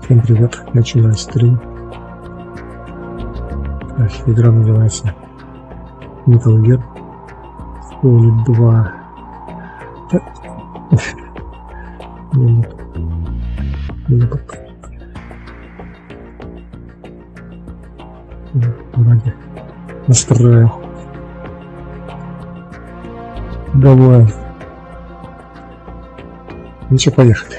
Всем привет, начинаю стрим. Игра называется Metal Gear Solid 2. Минуту. Вроде настроил. Давай. Ну что, поехали.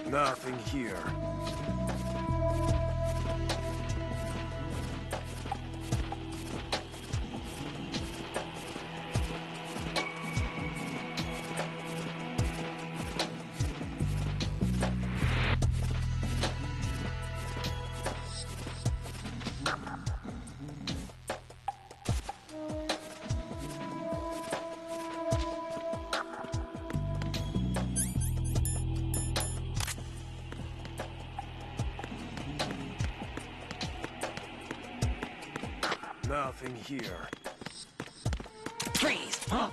Nothing here. Nothing here. Freeze! Huh?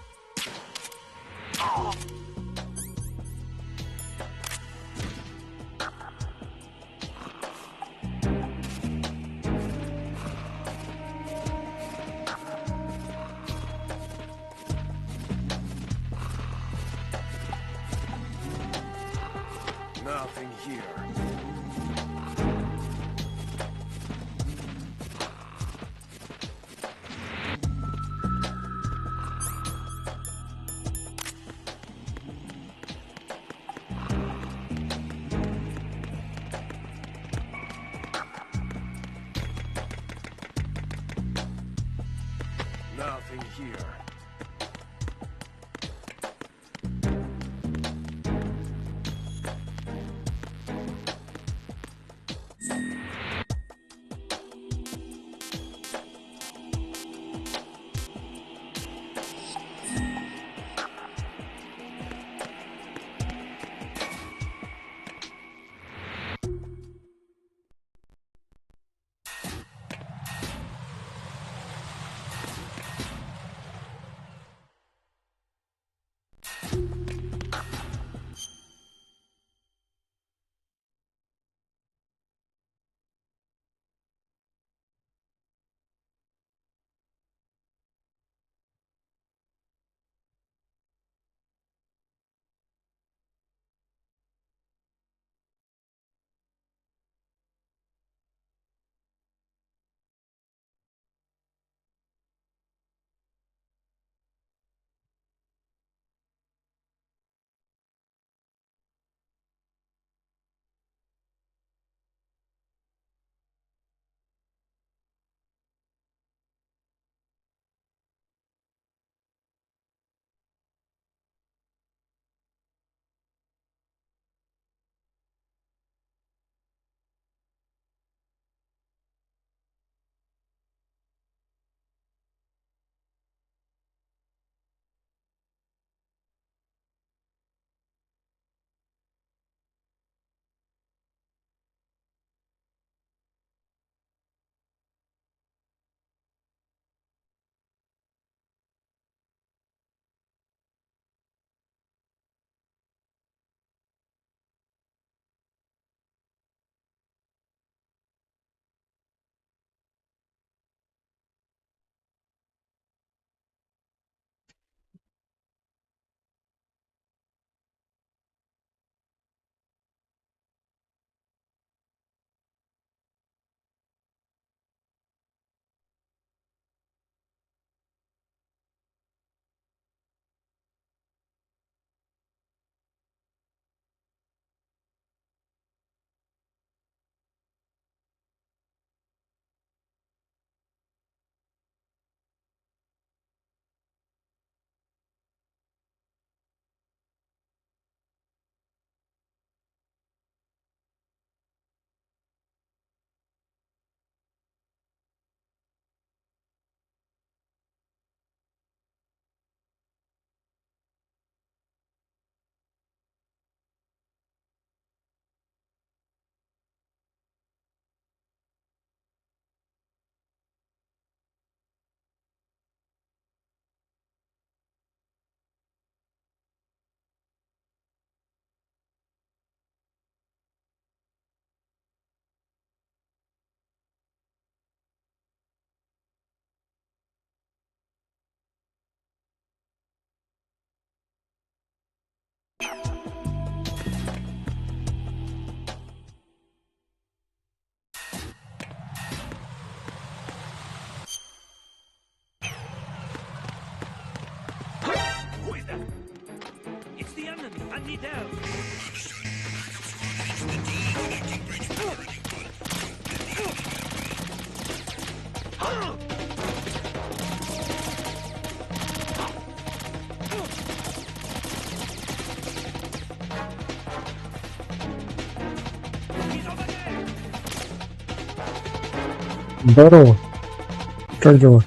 Nothing here. Nothing here. Здорово. Как дела?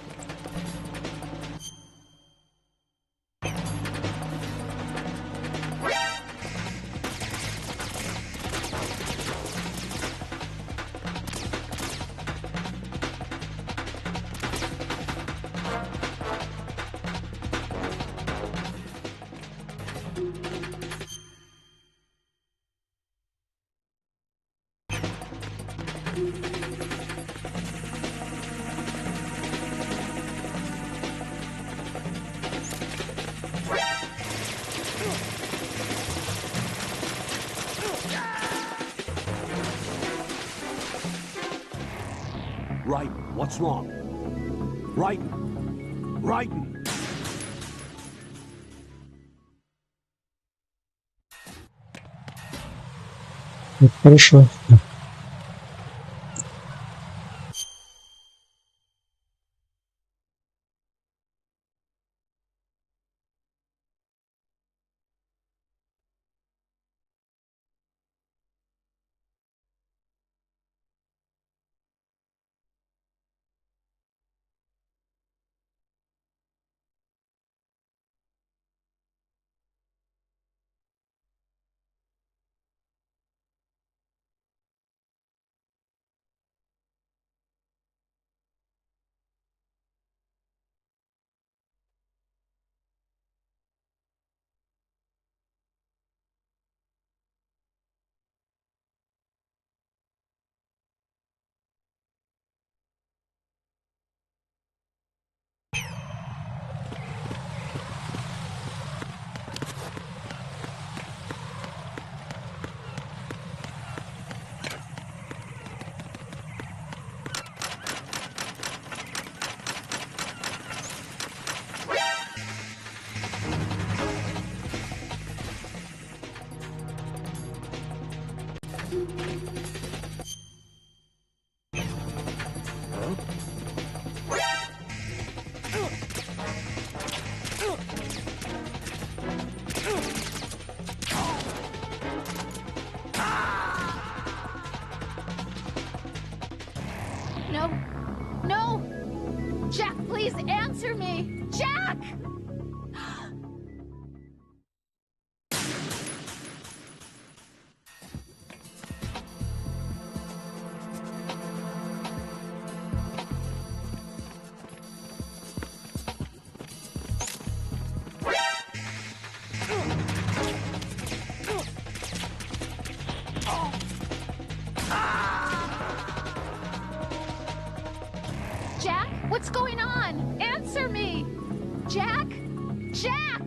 Right, what's wrong? Right, right. Хорошо. No, no! Jack, please answer me! Jack! Jack, what's going on? Answer me! Jack? Jack!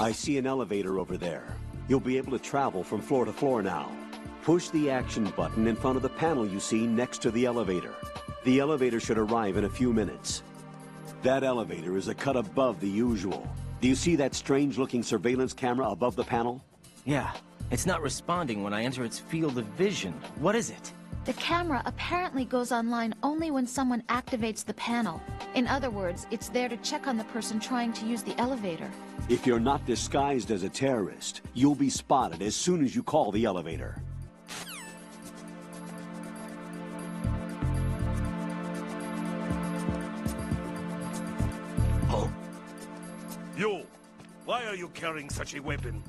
I see an elevator over there. You'll be able to travel from floor to floor now. Push the action button in front of the panel you see next to the elevator. The elevator should arrive in a few minutes. That elevator is a cut above the usual. Do you see that strange-looking surveillance camera above the panel? Yeah, it's not responding when I enter its field of vision. What is it? The camera apparently goes online only when someone activates the panel. In other words, it's there to check on the person trying to use the elevator. If you're not disguised as a terrorist, you'll be spotted as soon as you call the elevator. Oh. You! Why are you carrying such a weapon?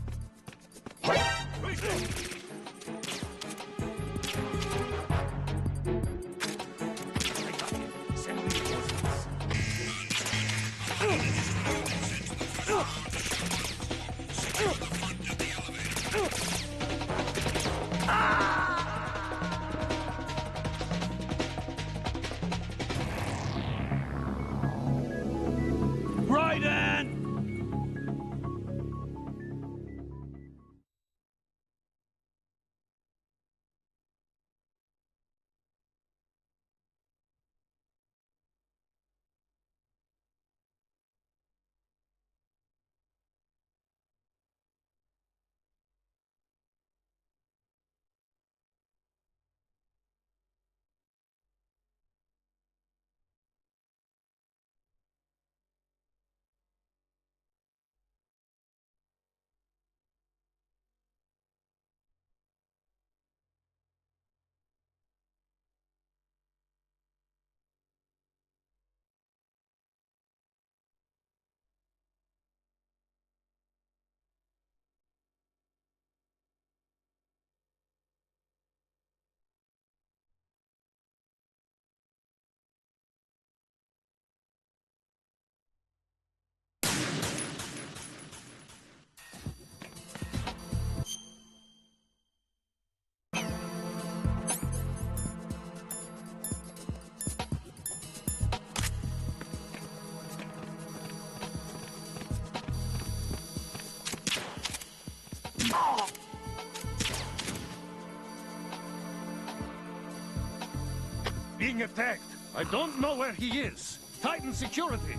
Being attacked. I don't know where he is. Tighten security.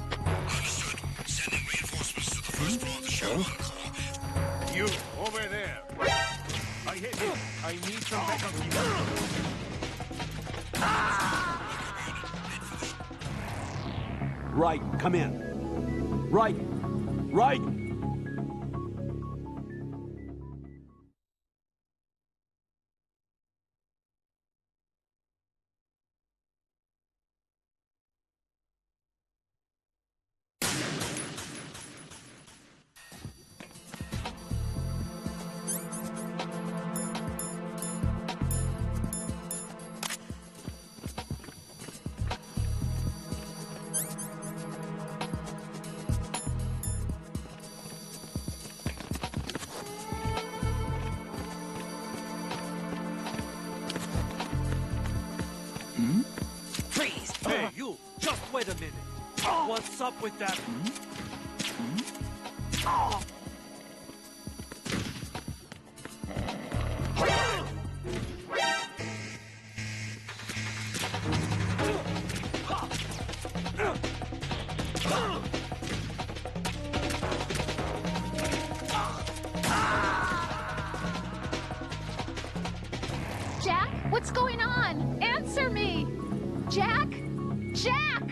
Understood. Sending reinforcements to the first floor of the show. You, over there. I hit him. I need some backup here. Right, come in. Right, right! Freeze! Hey, you! Just wait a minute. What's up with that? Jack, what's going on? Answer me! Jack? Jack!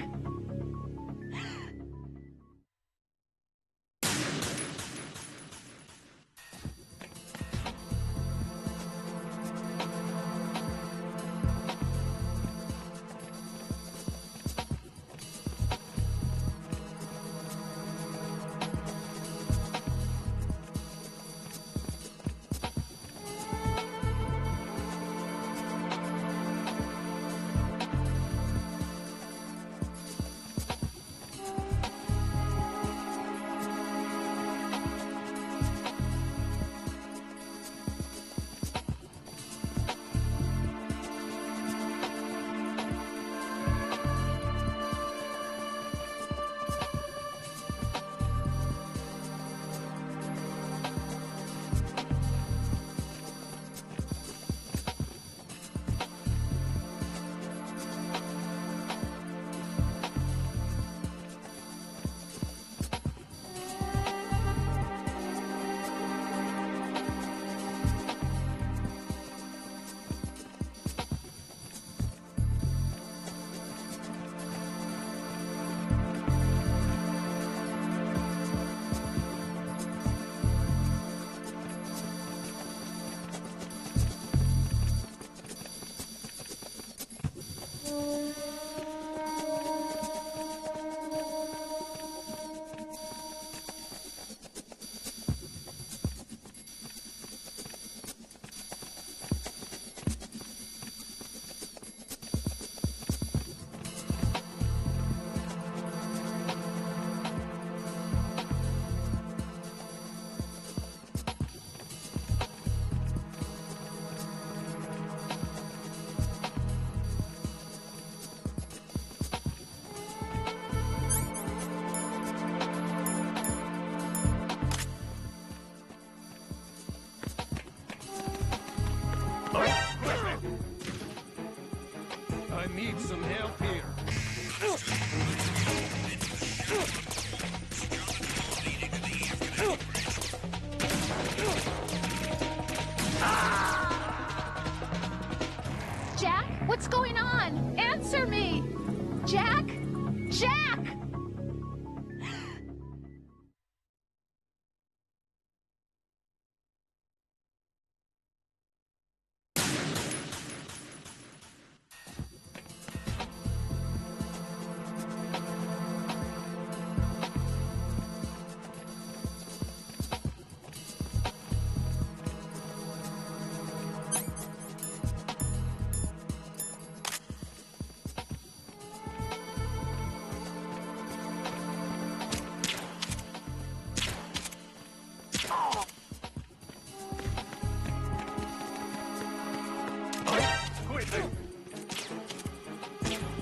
I need some help here. Jack, what's going on? Answer me! Jack? Jack!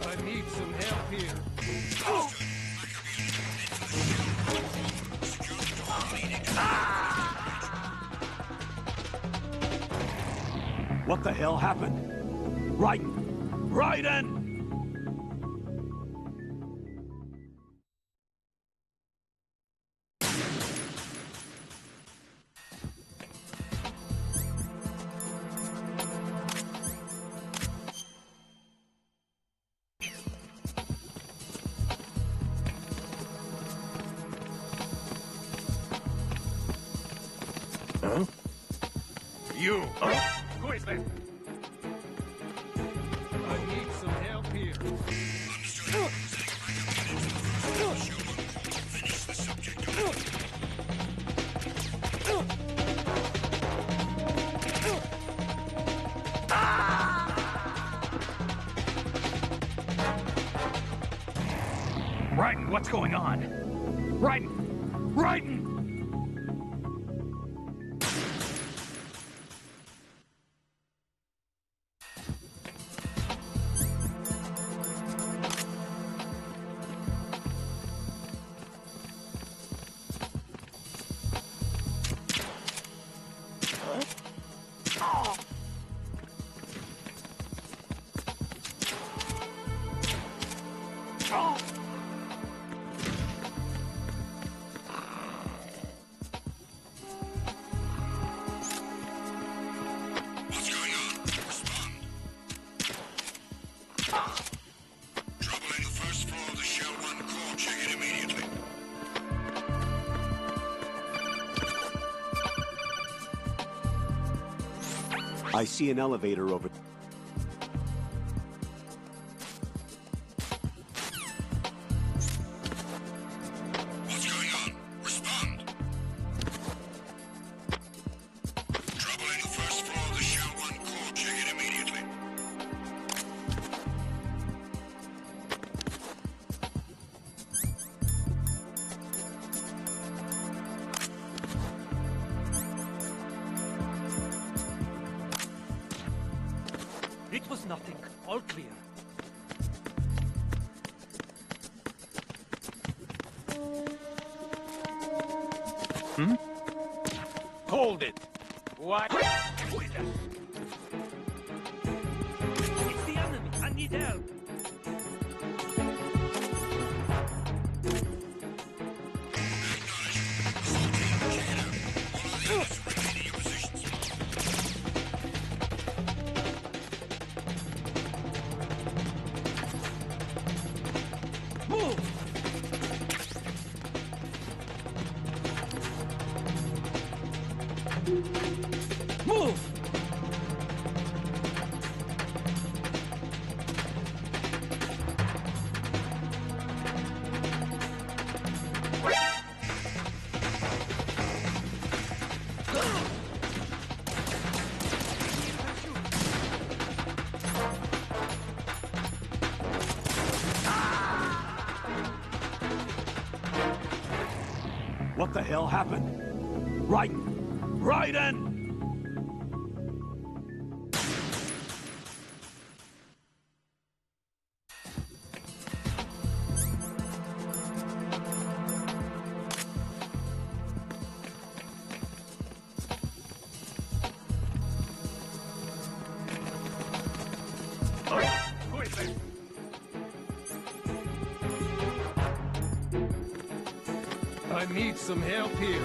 I need some help here. What the hell happened? Raiden! Raiden! You! Who is that? I need some help here. Finish the subject. Raiden, what's going on? Raiden! Raiden! What's going on? Respond. Trouble in the first floor of the Shell 1 core. Check it immediately. I see an elevator over... What's going on? Respond. Trouble in the first floor of the Shell 1 core. Check it immediately. It was nothing. All clear. Hold it. What? Who is that? It's the enemy. I need help. Remaining your positions. Move! Move! What the hell happened? Raiden! Raiden! I need some help here.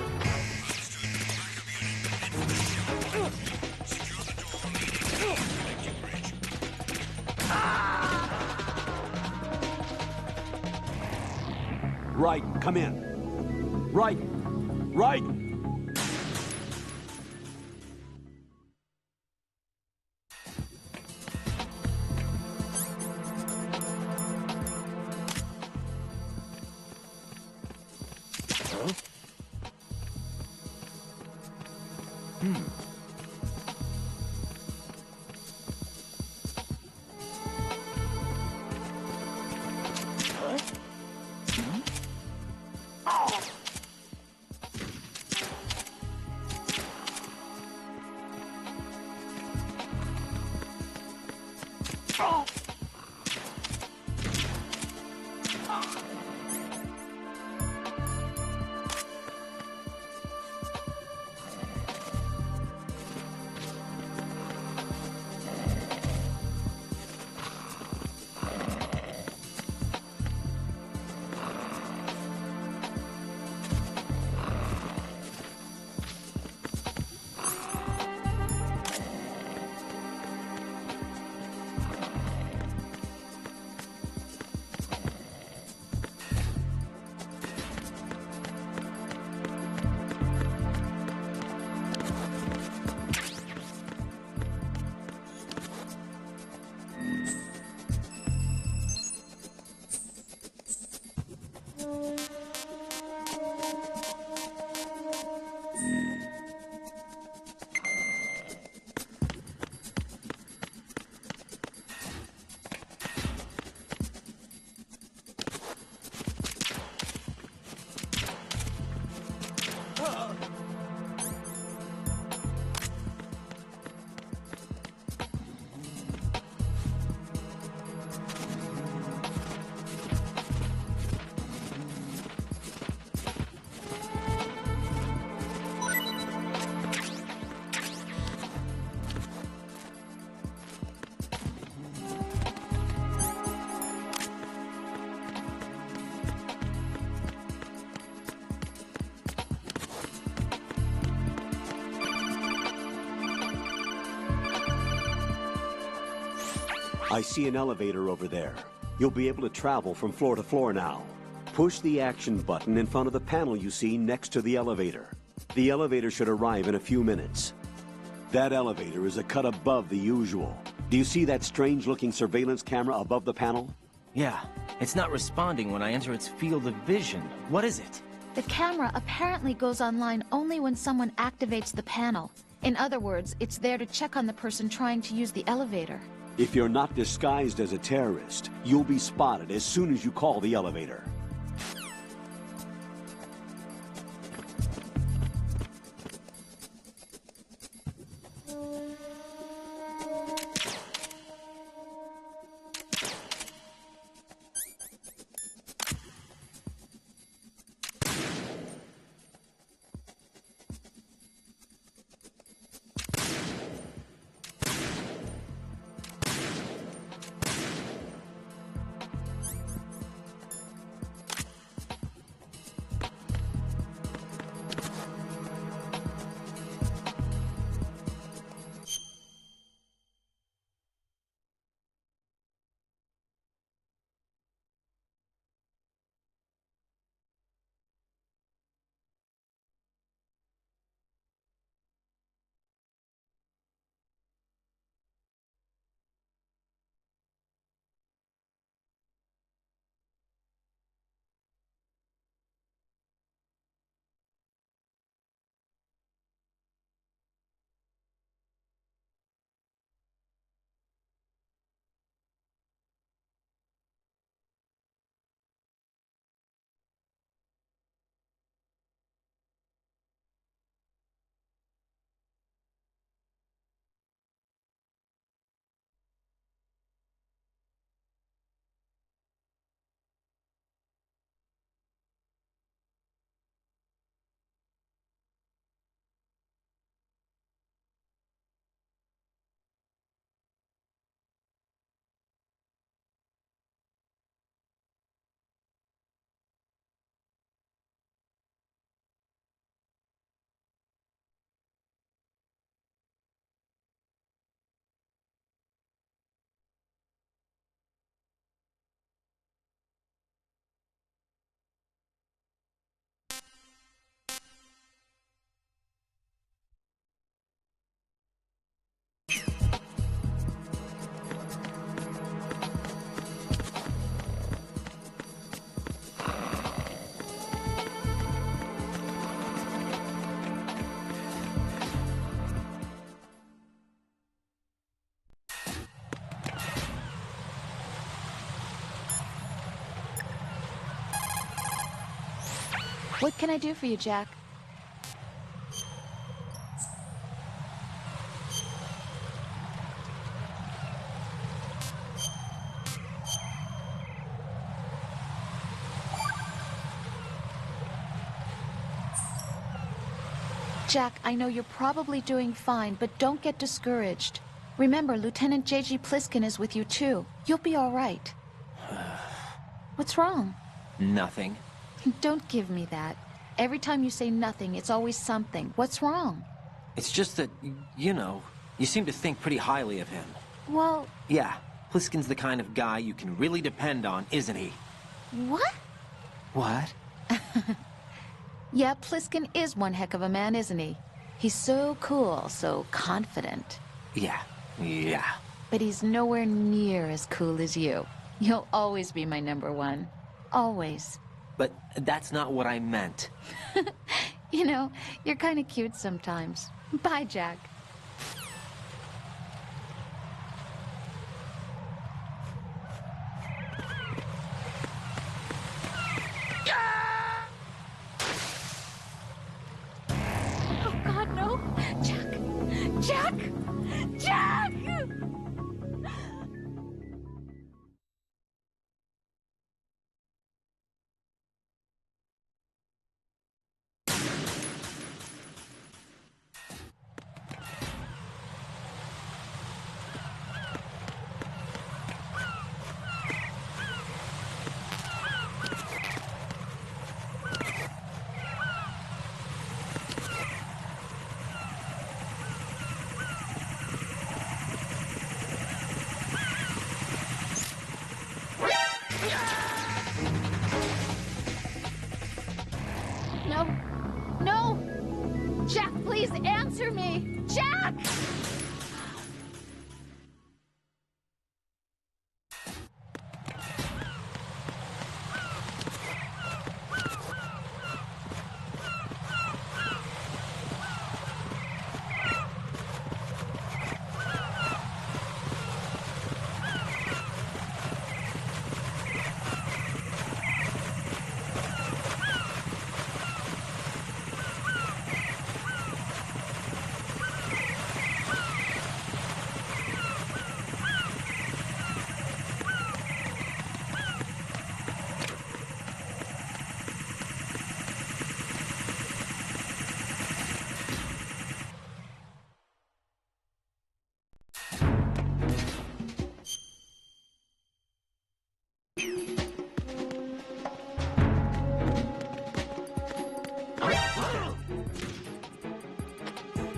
Raiden, come in. Raiden! Raiden! I see an elevator over there. You'll be able to travel from floor to floor now. Push the action button in front of the panel you see next to the elevator. The elevator should arrive in a few minutes. That elevator is a cut above the usual. Do you see that strange-looking surveillance camera above the panel? Yeah, it's not responding when I enter its field of vision. What is it? The camera apparently goes online only when someone activates the panel. In other words, it's there to check on the person trying to use the elevator. If you're not disguised as a terrorist, you'll be spotted as soon as you call the elevator. What can I do for you, Jack? Jack, I know you're probably doing fine, but don't get discouraged. Remember, Lieutenant J.G. Pliskin is with you, too. You'll be all right. What's wrong? Nothing. Don't give me that. Every time you say nothing, it's always something. What's wrong? It's just that, you know, you seem to think pretty highly of him. Well... Yeah, Pliskin's the kind of guy you can really depend on, isn't he? What? What? Yeah, Pliskin is one heck of a man, isn't he? He's so cool, so confident. Yeah. But he's nowhere near as cool as you. You'll always be my number one. Always. But that's not what I meant. You know, you're kind of cute sometimes. Bye, Jack. Oh, God, no. Jack! Jack! Jack! No. No! Jack, please answer me! Jack!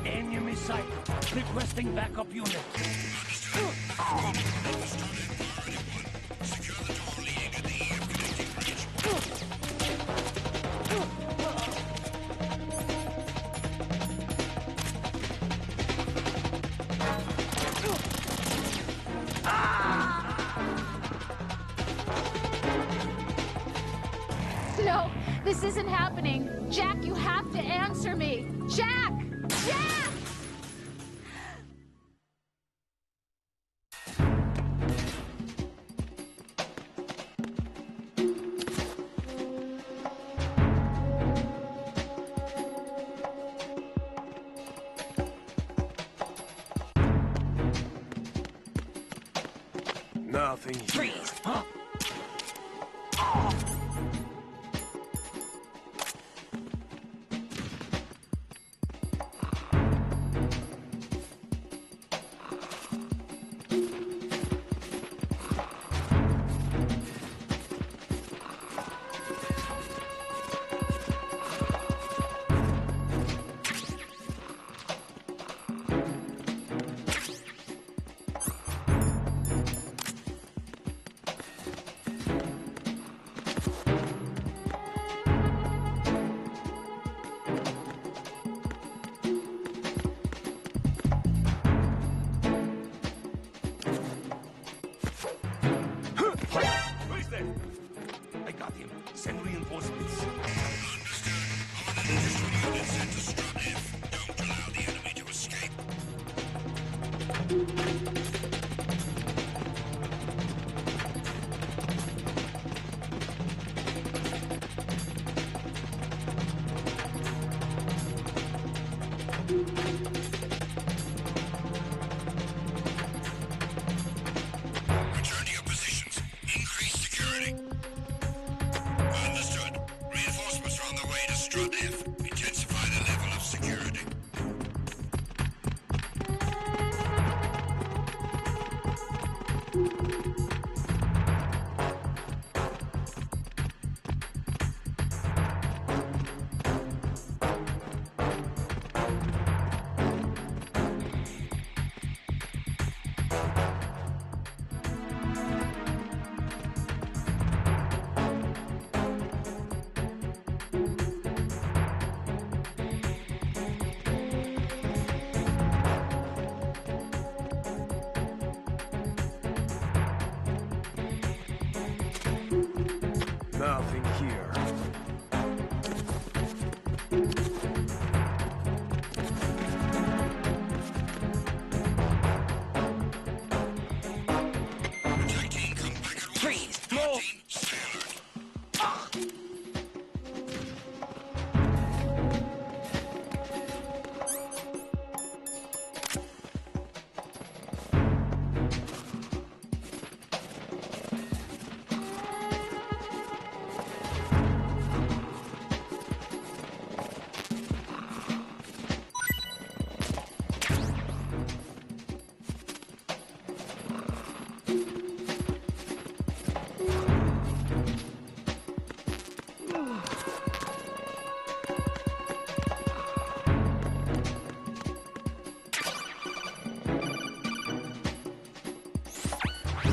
Enemy sight. Requesting backup unit. Secure the door leading to the connecting bridge. No, this isn't happening. Jack, you have to answer me. Jack! Jack! Nothing. Freeze! Huh? Who's there? I got him. Send reinforcements. Unit sent to strut F. Don't allow the enemy to escape. Nothing here. Attack team, come back at once. Freeze! Guard No! team, stay alert.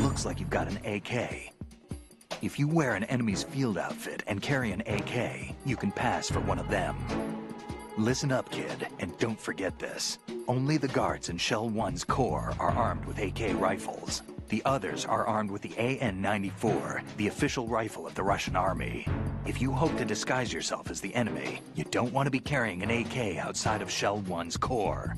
Looks like you've got an AK. If you wear an enemy's field outfit and carry an AK, you can pass for one of them. Listen up, kid, and don't forget this. Only the guards in Shell 1's core are armed with AK rifles. The others are armed with the AN-94, the official rifle of the Russian army. If you hope to disguise yourself as the enemy, you don't want to be carrying an AK outside of Shell 1's core.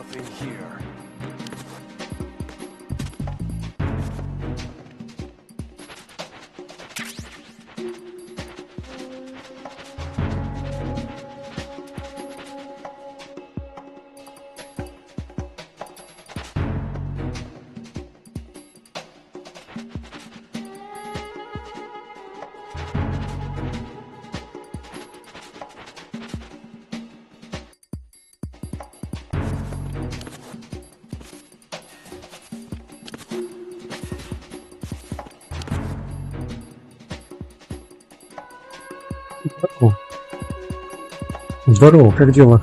nothing here. Здорово, как дела?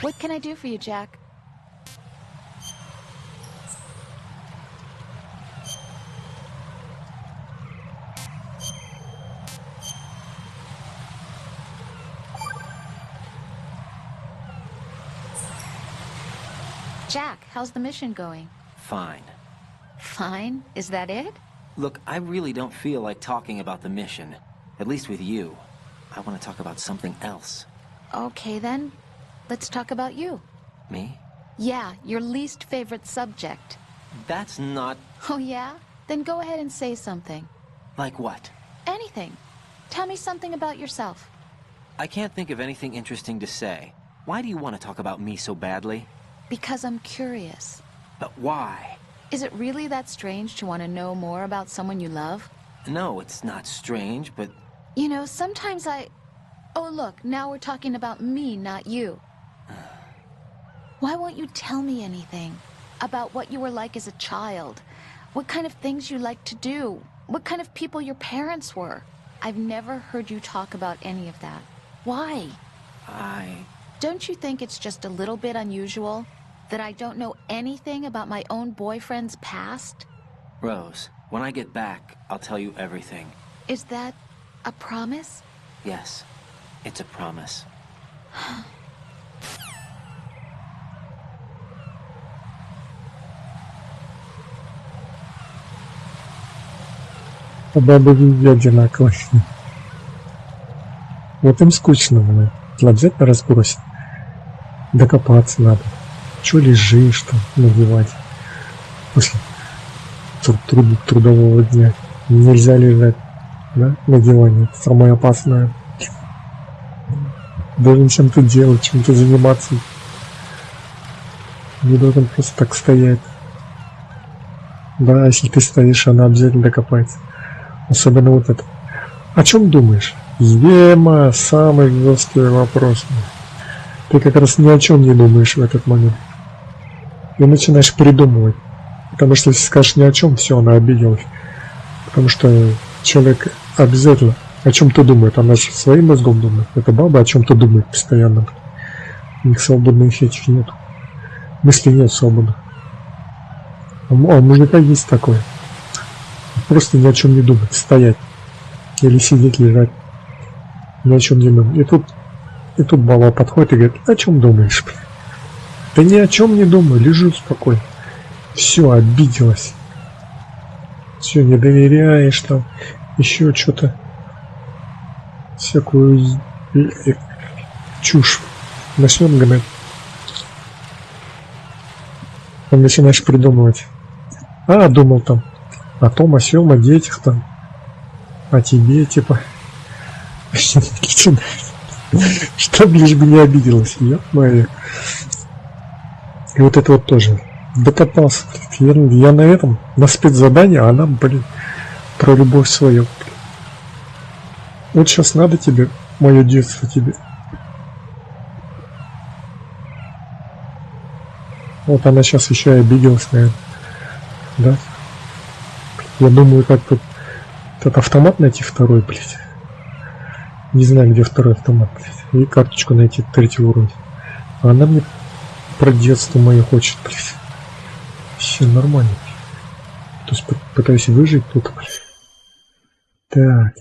What can I do for you, Jack? Jack, how's the mission going? Fine. Fine? Is that it? Look, I really don't feel like talking about the mission. At least with you. I want to talk about something else. Okay, then. Let's talk about you. Me? Yeah, your least favorite subject. That's not... Oh, yeah? Then go ahead and say something. Like what? Anything. Tell me something about yourself. I can't think of anything interesting to say. Why do you want to talk about me so badly? Because I'm curious. But why? Is it really that strange to want to know more about someone you love? No, it's not strange, but... You know, sometimes Oh, look, now we're talking about me, not you. Why won't you tell me anything? About what you were like as a child? What kind of things you liked to do? What kind of people your parents were? I've never heard you talk about any of that. Why? Don't you think it's just a little bit unusual that I don't know anything about my own boyfriend's past? Rose, when I get back, I'll tell you everything. Is that a promise? Yes, it's a promise. Бабы везде одинаковые. Вот им скучно, блин. Взять на разбросить. Докопаться надо. Чё лежишь там, надевать? После трудового дня. Нельзя лежать, да, на диване. Это самое опасное. Должен чем-то делать, чем-то заниматься. Не должен просто так стоять. Да, если ты стоишь, она обязательно докопается. Особенно вот это. О чем думаешь? Ема, самый жесткий вопрос. Ты как раз ни о чем не думаешь в этот момент. И начинаешь придумывать. Потому что если скажешь ни о чем, все, она обиделась. Потому что человек обязательно о чем-то думает. Она же своим мозгом думает. Эта баба о чем-то думает постоянно. У них свободных этих нет. Мысли нет свободно. А у мужика есть такое. просто ни о чем не думать, стоять или сидеть, лежать, ни о чем не думать. И тут баба подходит и говорит: о чем думаешь? Да ни о чем не думаю, лежу спокойно. Все, обиделась. Все, не доверяешь там, еще что-то, всякую чушь начнет гнать. Там начинаешь придумывать. Думал там о том, о сём, о детях там, о тебе, типа. Чтоб лишь бы не обиделась, ё-моё. И вот это вот тоже. Докопался. Я на этом, на спецзадании, а она, про любовь свою. Вот сейчас надо тебе, мое детство тебе. Вот она сейчас еще и обиделась, наверное. Да? Я думаю, как тут этот автомат найти второй, блядь. Не знаю, где второй автомат, блядь. И карточку найти третьего уровня. А она мне про детство мое хочет, блядь. Все нормально, блядь. То есть пытаюсь выжить тут, блядь. Так.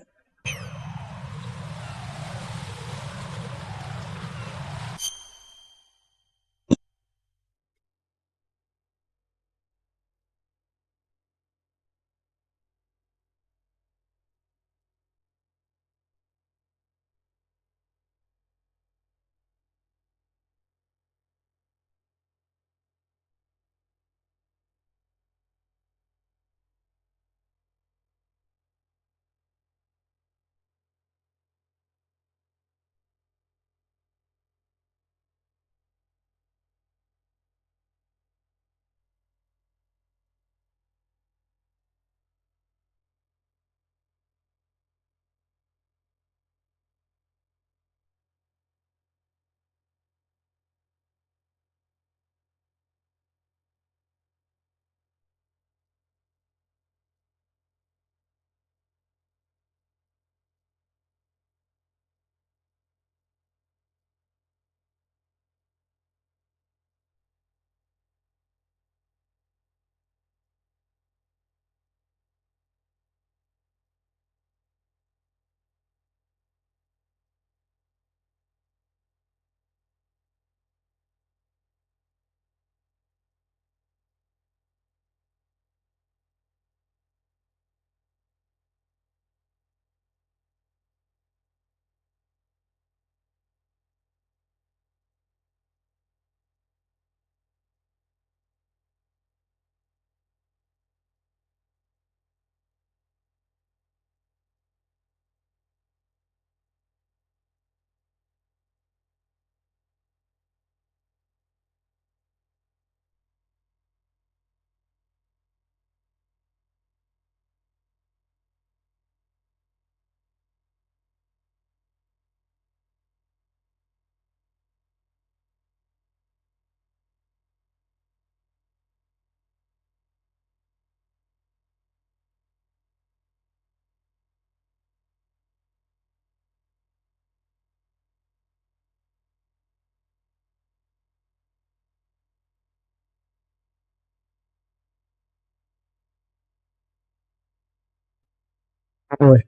Ой,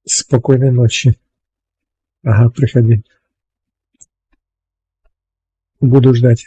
спокойной ночи. Ага, приходи. Буду ждать.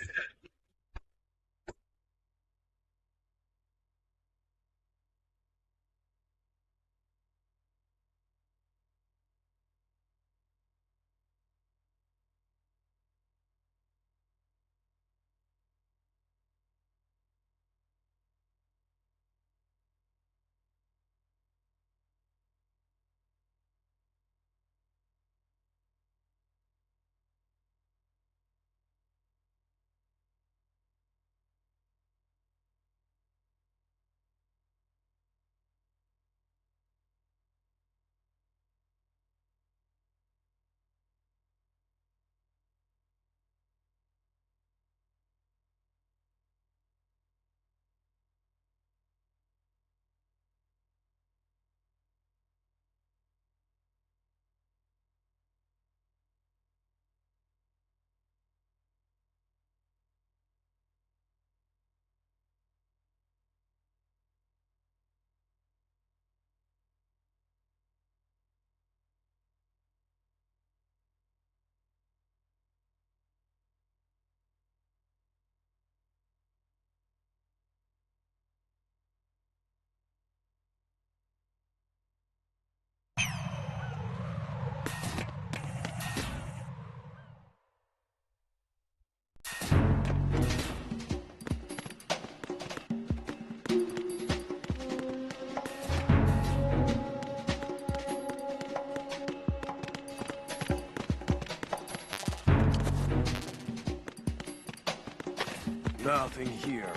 Nothing here.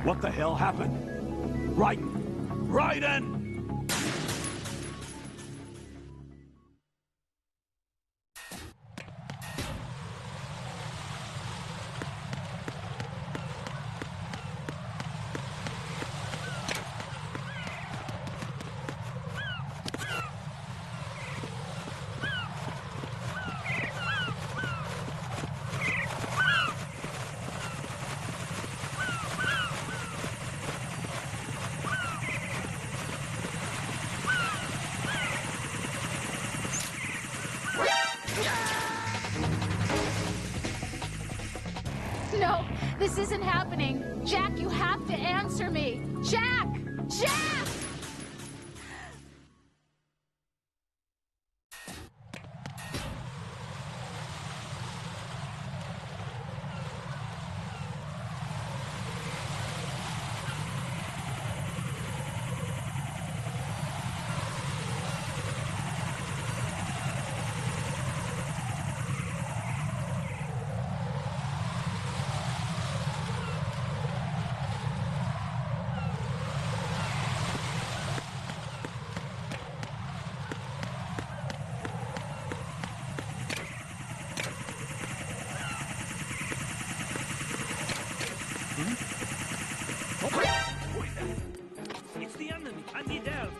What the hell happened? Raiden! Raiden! No, this isn't happening. Jack, you have to answer me. Jack! Jack! It's the enemy. I need help.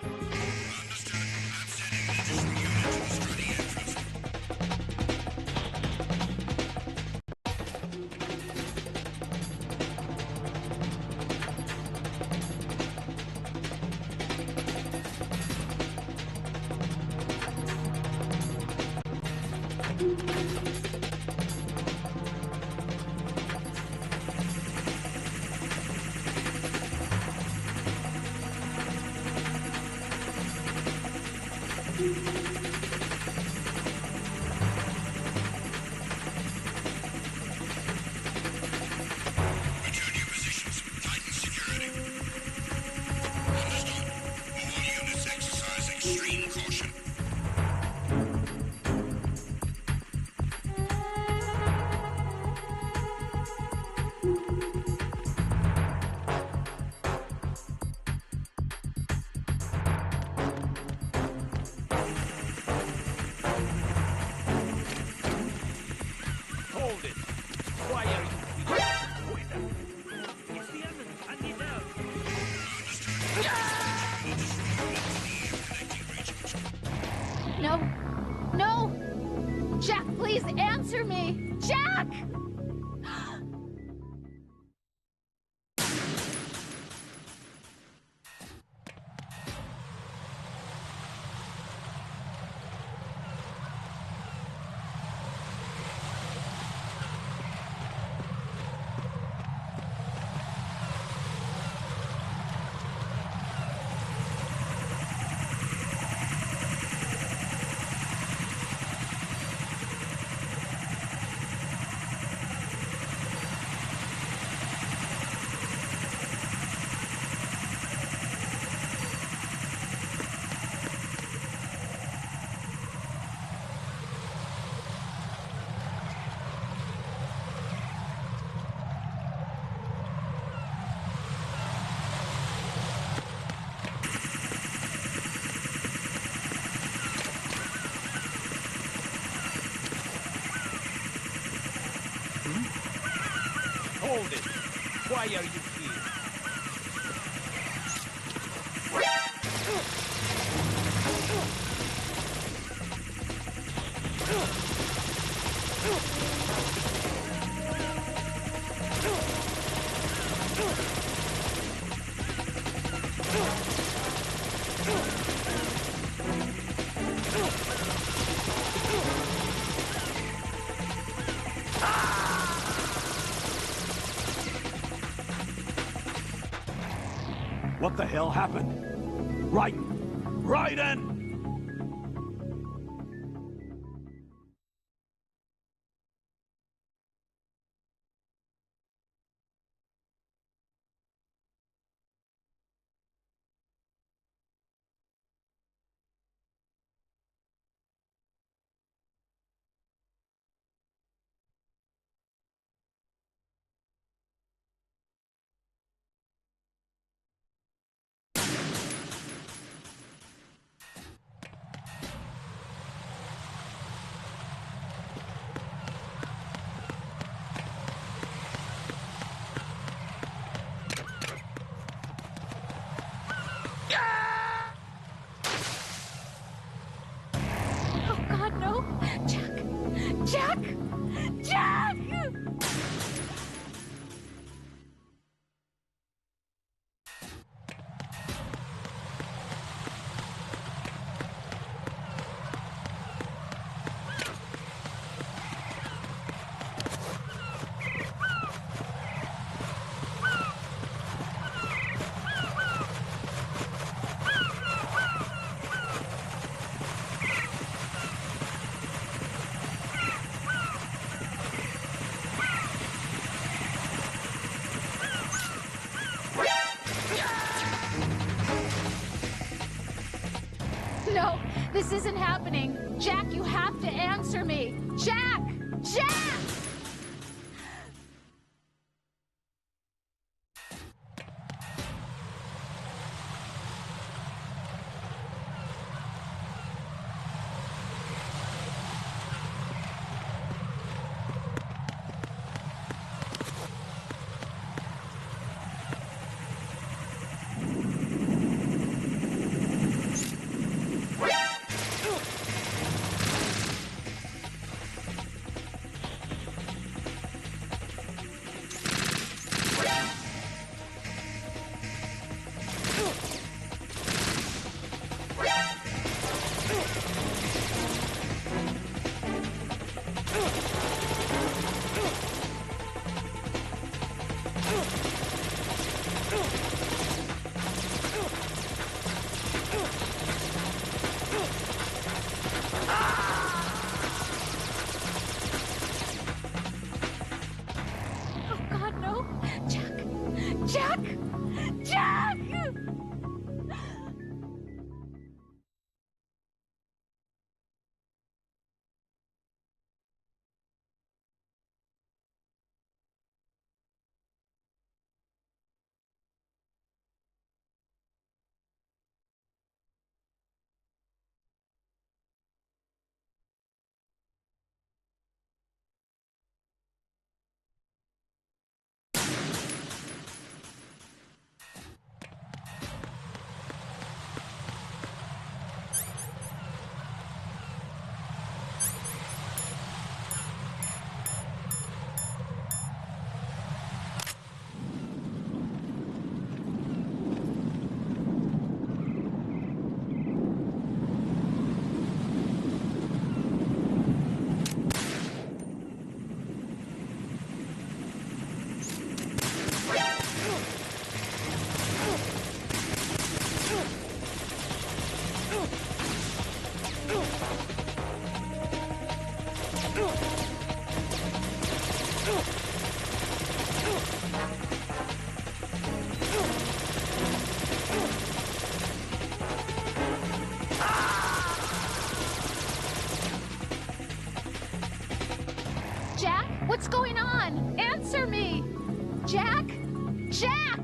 Return to your positions. Tighten security. Understood. All units exercise extreme caution. Hold it. Why are you here? Wait a minute. It's the enemy. I need help. No. No! Jack, please answer me! Jack! Hold it. Why are you here? What the hell happened? Raiden! Raiden! Oh God, no! Jack! Jack! Jack! No, this isn't happening. Jack, you have to answer me. Jack! Jack! Oh God, no! Jack! Jack! Jack! Jack, what's going on? Answer me! Jack? Jack!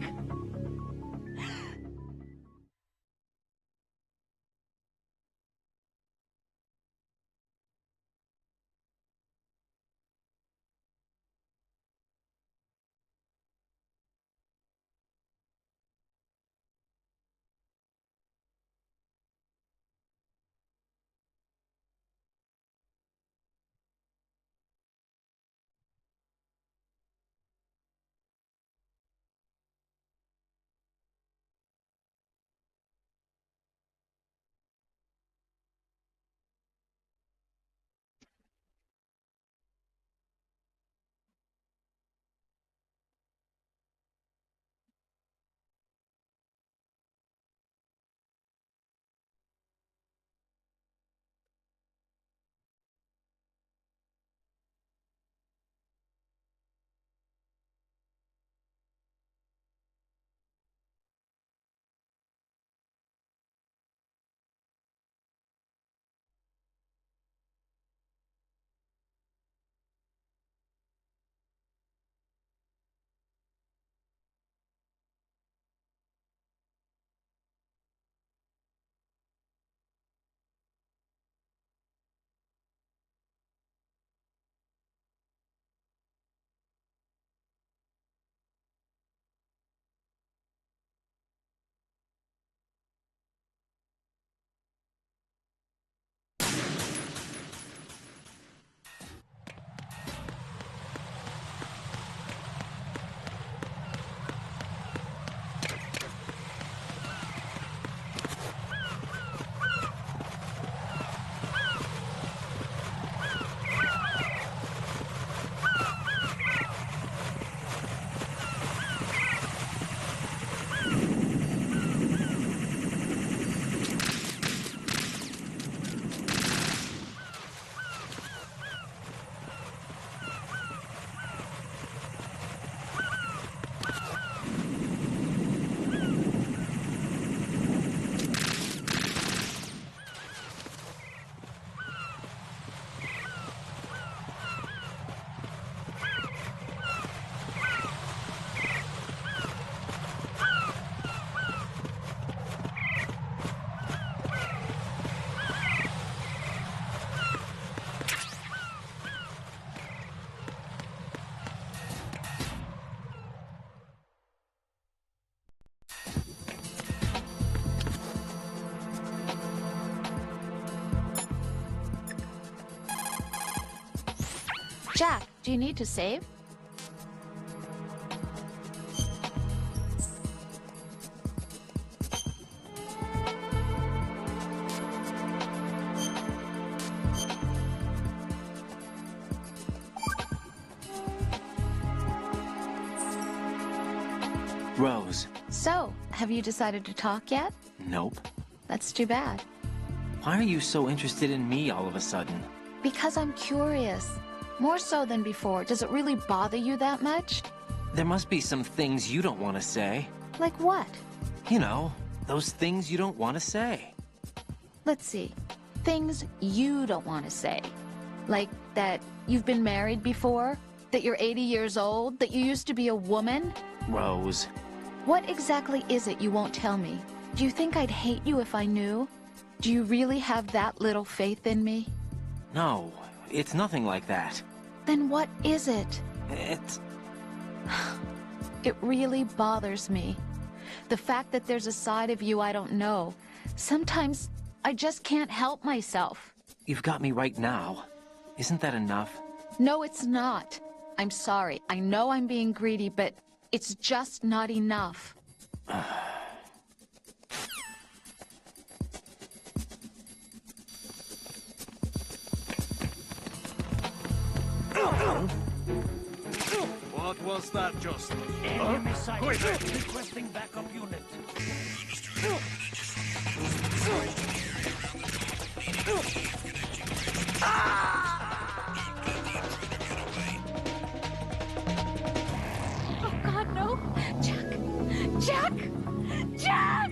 Jack, do you need to save? Rose. So, have you decided to talk yet? Nope. That's too bad. Why are you so interested in me all of a sudden? Because I'm curious. More so than before. Does it really bother you that much? There must be some things you don't want to say. Like what? You know, those things you don't want to say. Let's see. Things you don't want to say. Like that you've been married before? That you're 80 years old? That you used to be a woman? Rose. What exactly is it you won't tell me? Do you think I'd hate you if I knew? Do you really have that little faith in me? No, it's nothing like that. Then what is it? It's... It really bothers me. The fact that there's a side of you I don't know. Sometimes I just can't help myself. You've got me right now. Isn't that enough? No, it's not. I'm sorry. I know I'm being greedy, but it's just not enough. What was that just? Enemy sighted. Requesting backup unit. Oh, God, no. Jack! Jack! Jack!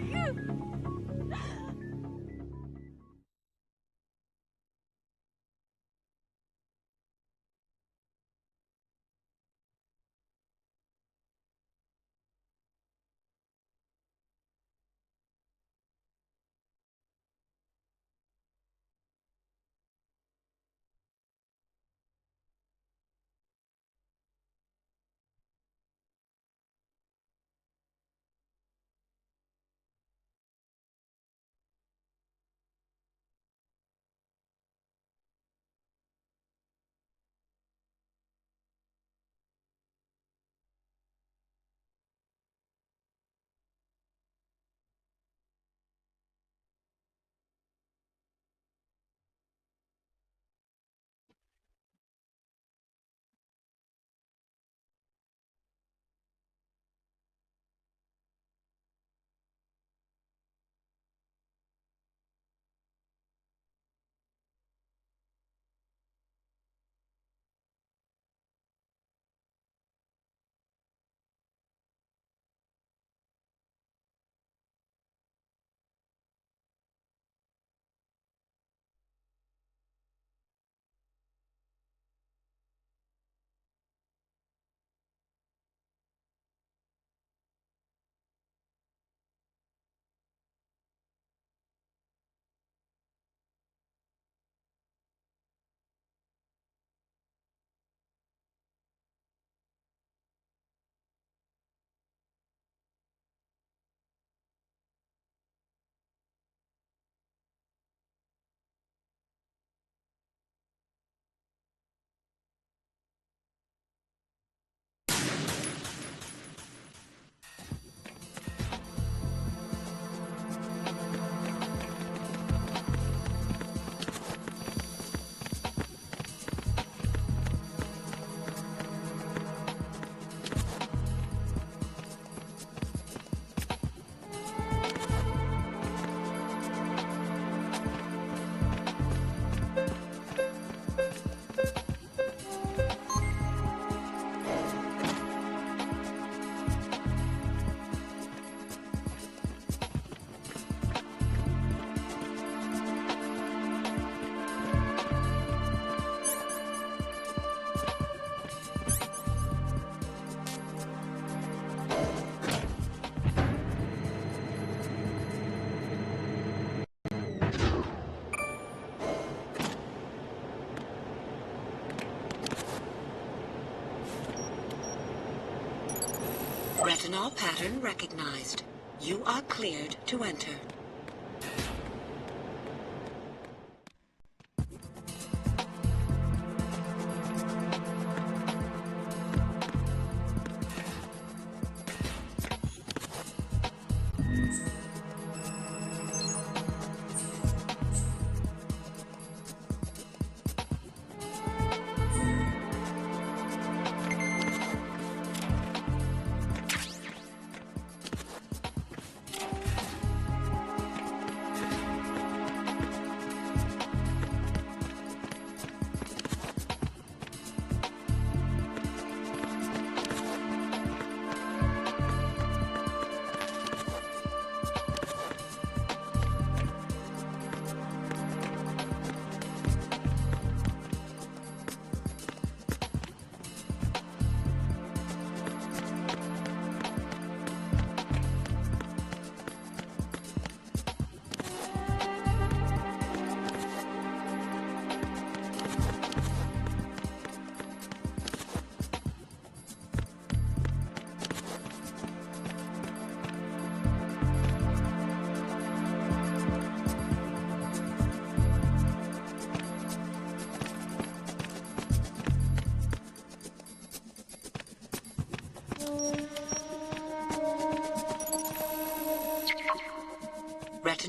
Retinol pattern recognized. You are cleared to enter.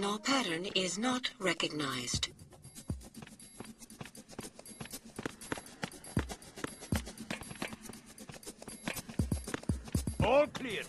Personal pattern is not recognized. All clear.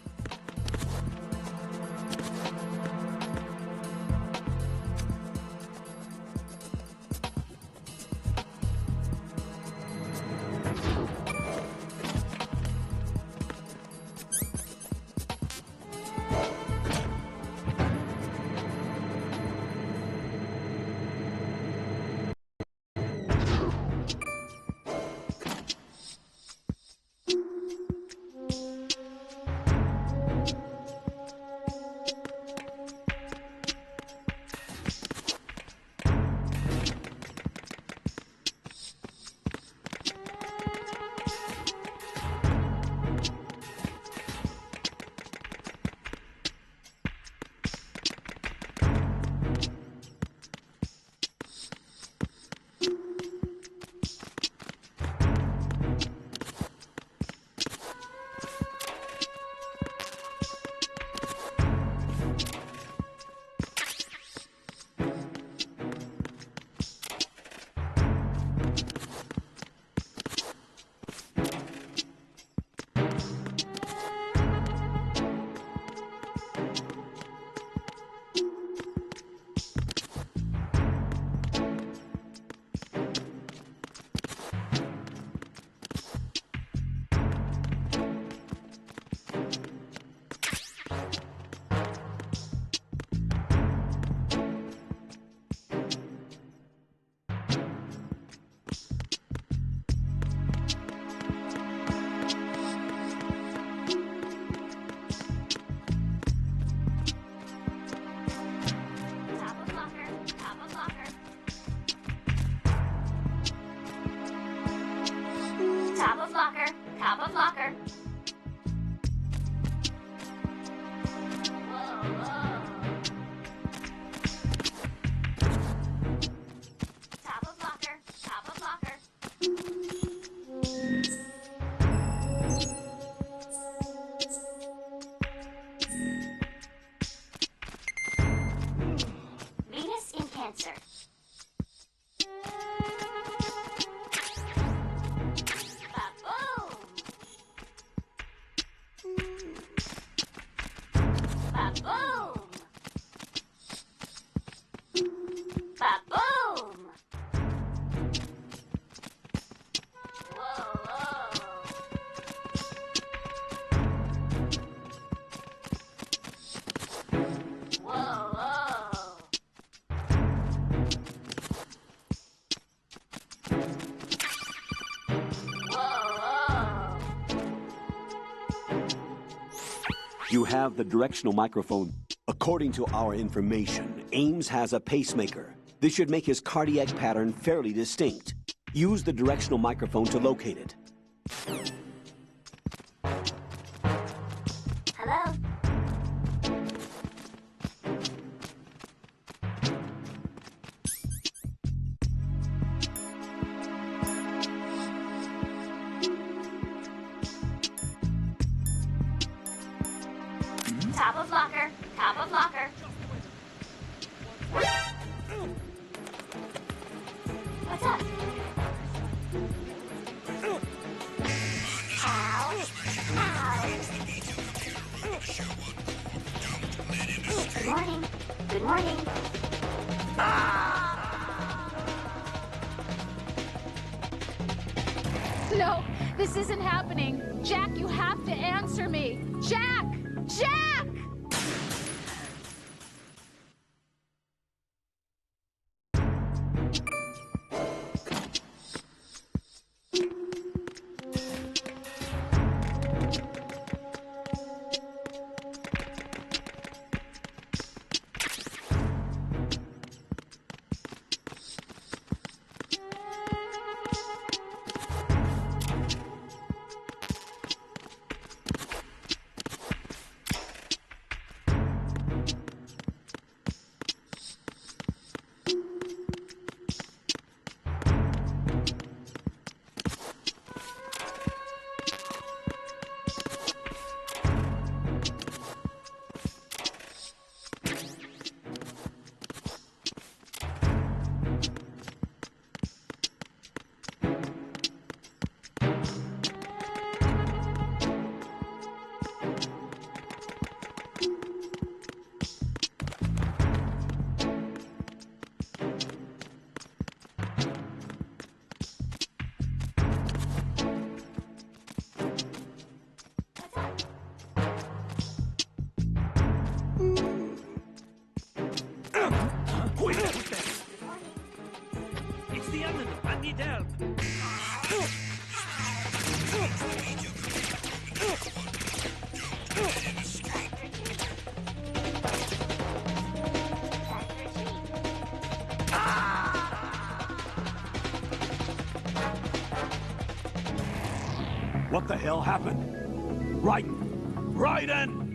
Top of locker. Top of locker. Whoa, whoa. Top of locker. Top of locker. Venus in Cancer. You have the directional microphone. According to our information, Ames has a pacemaker. This should make his cardiac pattern fairly distinct. Use the directional microphone to locate it. Hello? Top of locker. Top of locker. What's up? Ow. Ow. Good morning. Good morning. No, this isn't happening. Jack, you have to answer me. Jack! Jack! end. I need help. What the hell happened? Raiden!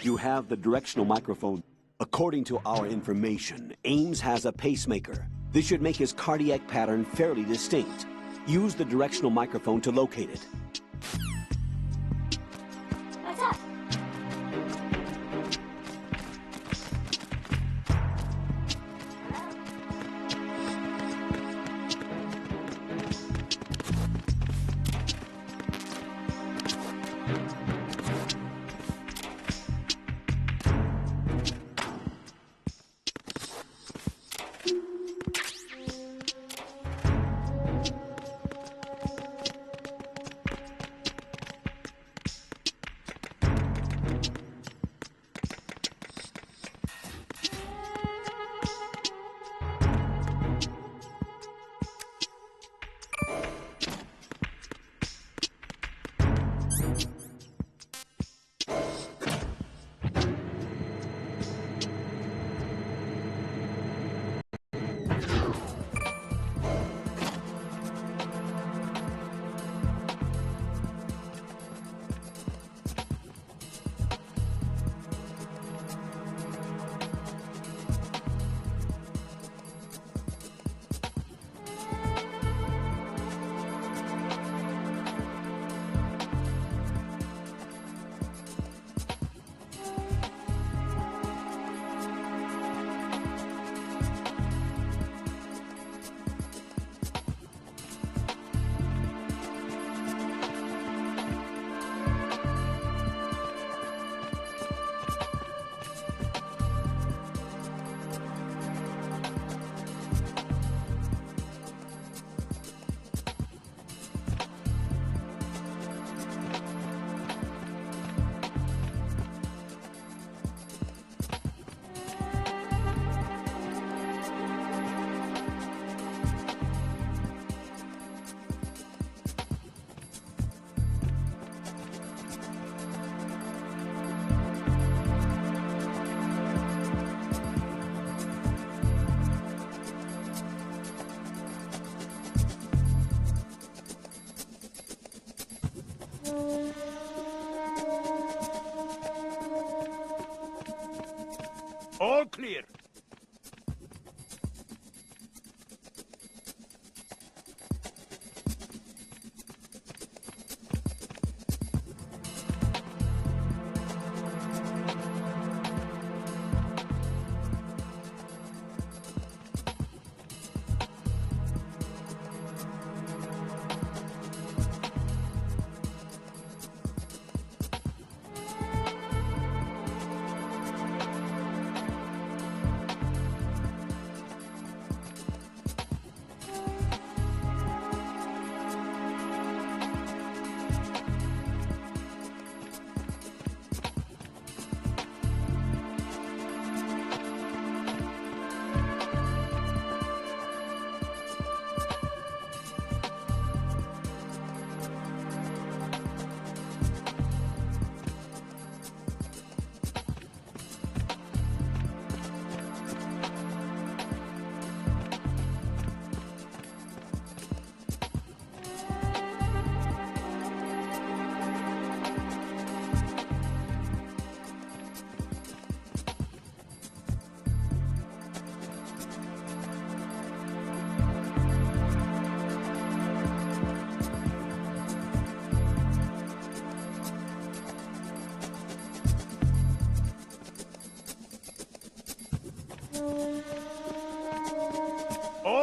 You have the directional microphone. According to our information, Ames has a pacemaker. This should make his cardiac pattern fairly distinct. Use the directional microphone to locate it. What's up?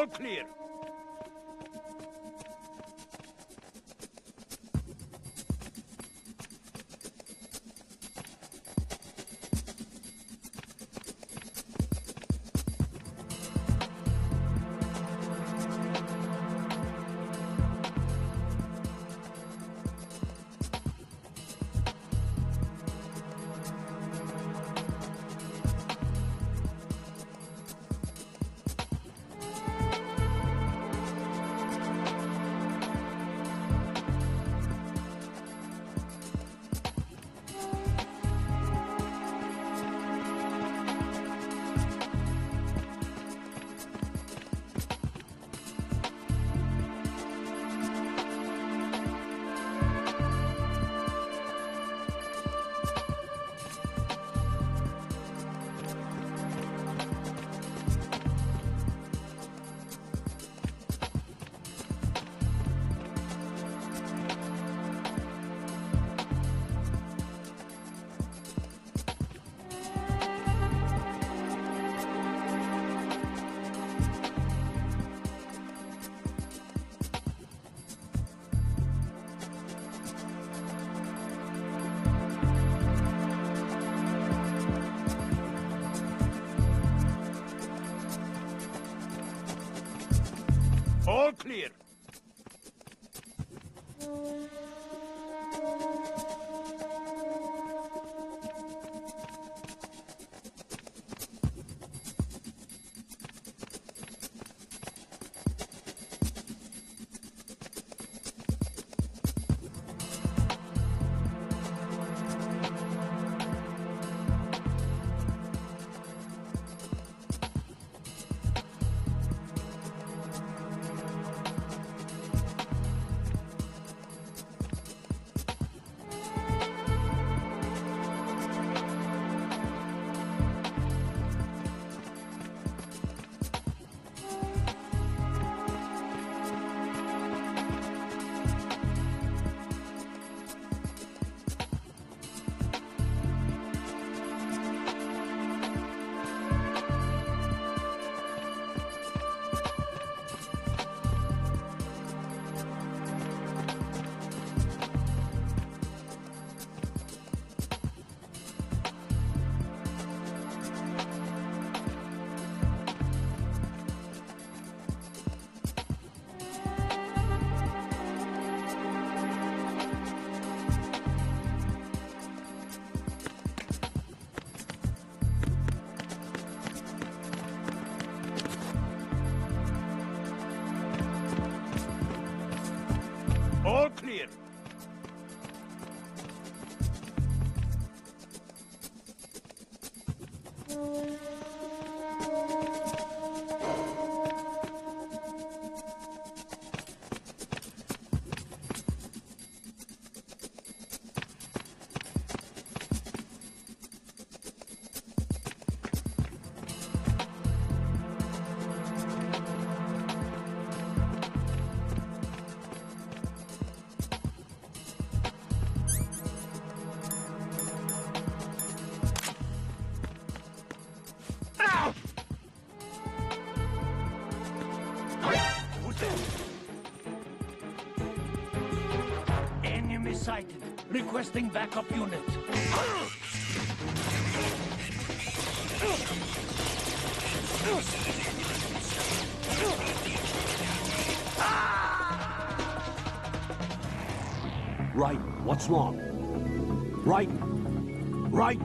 All clear. All clear. All clear. Enemy sighted. Requesting backup unit. Right, what's wrong? Right, right.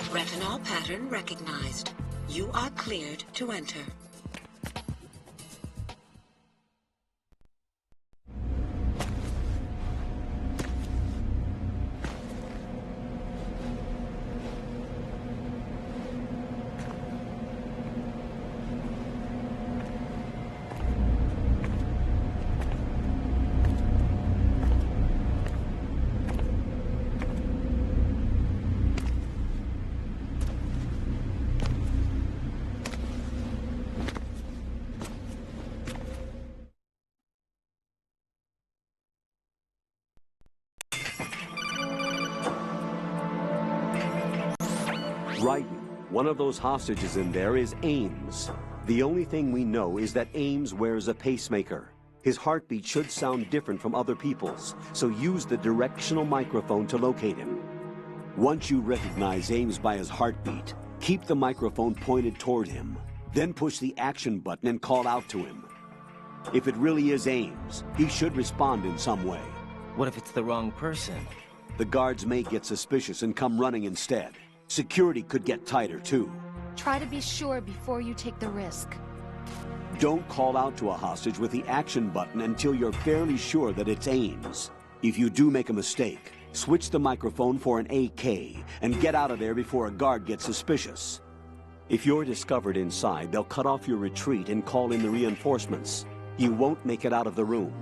Retinol pattern recognized. You are cleared to enter. Right. One of those hostages in there is Ames. The only thing we know is that Ames wears a pacemaker. His heartbeat should sound different from other people's, so use the directional microphone to locate him. Once you recognize Ames by his heartbeat, keep the microphone pointed toward him. Then push the action button and call out to him. If it really is Ames, he should respond in some way. What if it's the wrong person? The guards may get suspicious and come running instead. Security could get tighter, too. Try to be sure before you take the risk. Don't call out to a hostage with the action button until you're fairly sure that it's Ames. If you do make a mistake, switch the microphone for an AK and get out of there before a guard gets suspicious. If you're discovered inside, they'll cut off your retreat and call in the reinforcements. You won't make it out of the room.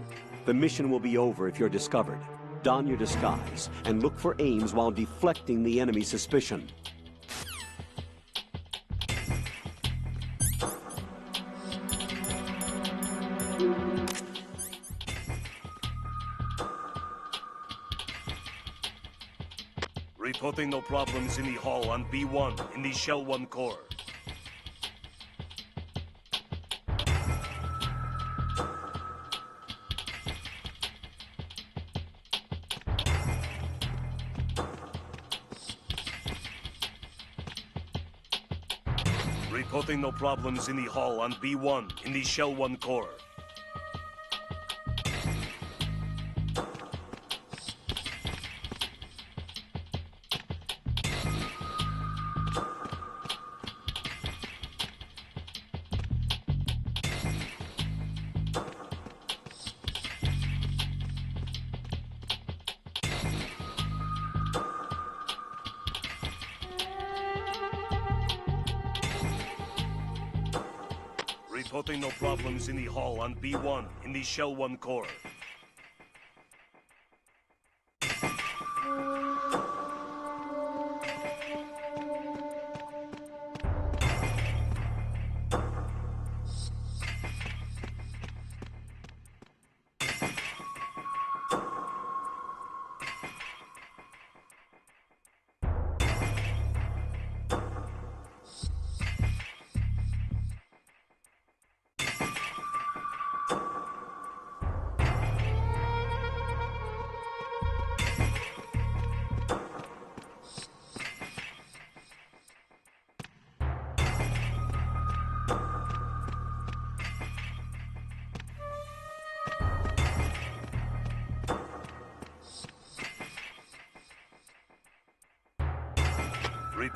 The mission will be over if you're discovered. Don your disguise and look for Ames while deflecting the enemy's suspicion. Reporting no problems in the hall on B1 in the Shell 1 core. Reporting no problems in the hall on B1 in the Shell 1 core. Reporting no problems in the hall on B1 in the Shell 1 core.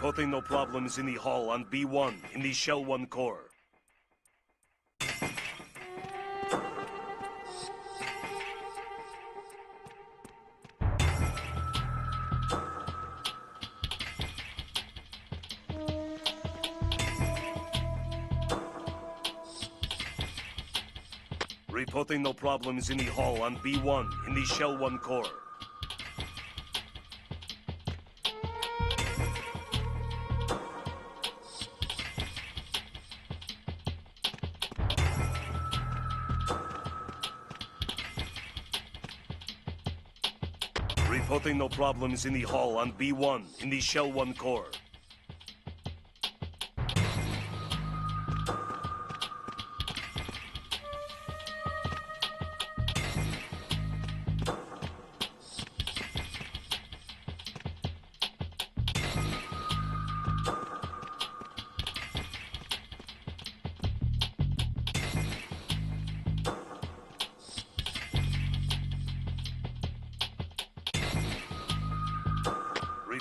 Reporting no problems in the hall on B1 in the Shell 1 core. Reporting no problems in the hall on B1 in the Shell 1 core. Reporting no problems in the hall on B1 in the Shell 1 core.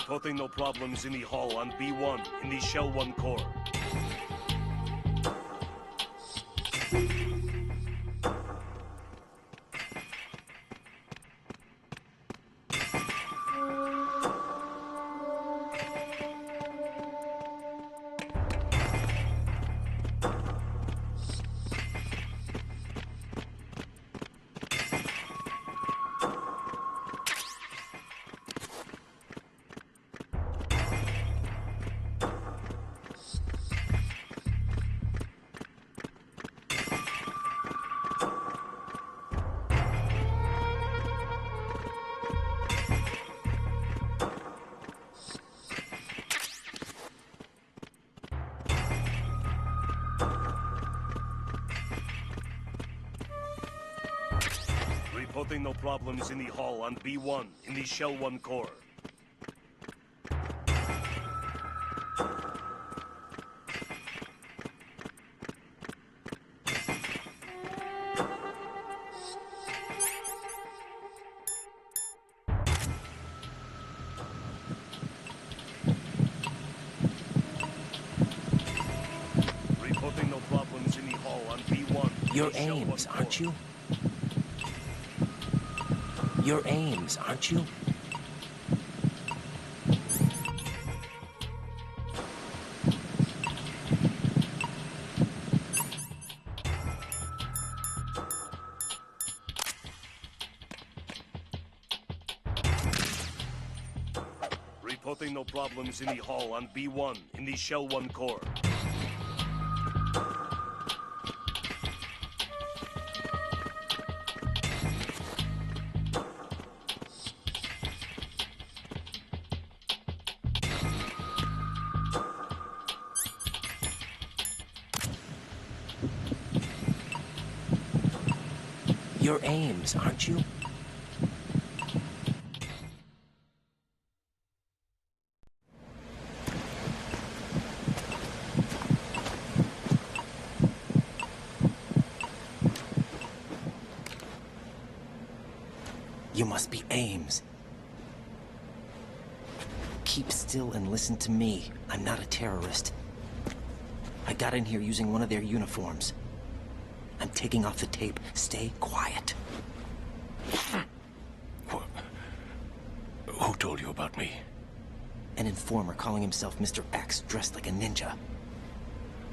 Reporting no problems in the hall on B1 in the Shell 1 core. Reporting no problems in the hall on B1 in the Shell 1 core. Reporting no problems in the hall on B1. You're Ames, aren't you? You're Ames, aren't you? Reporting no problems in the hall on B1 in the Shell 1 core. You're Ames, aren't you? You must be Ames. Keep still and listen to me. I'm not a terrorist. I got in here using one of their uniforms. I'm taking off the tape. Stay quiet. Who told you about me? An informer calling himself Mr. X, dressed like a ninja.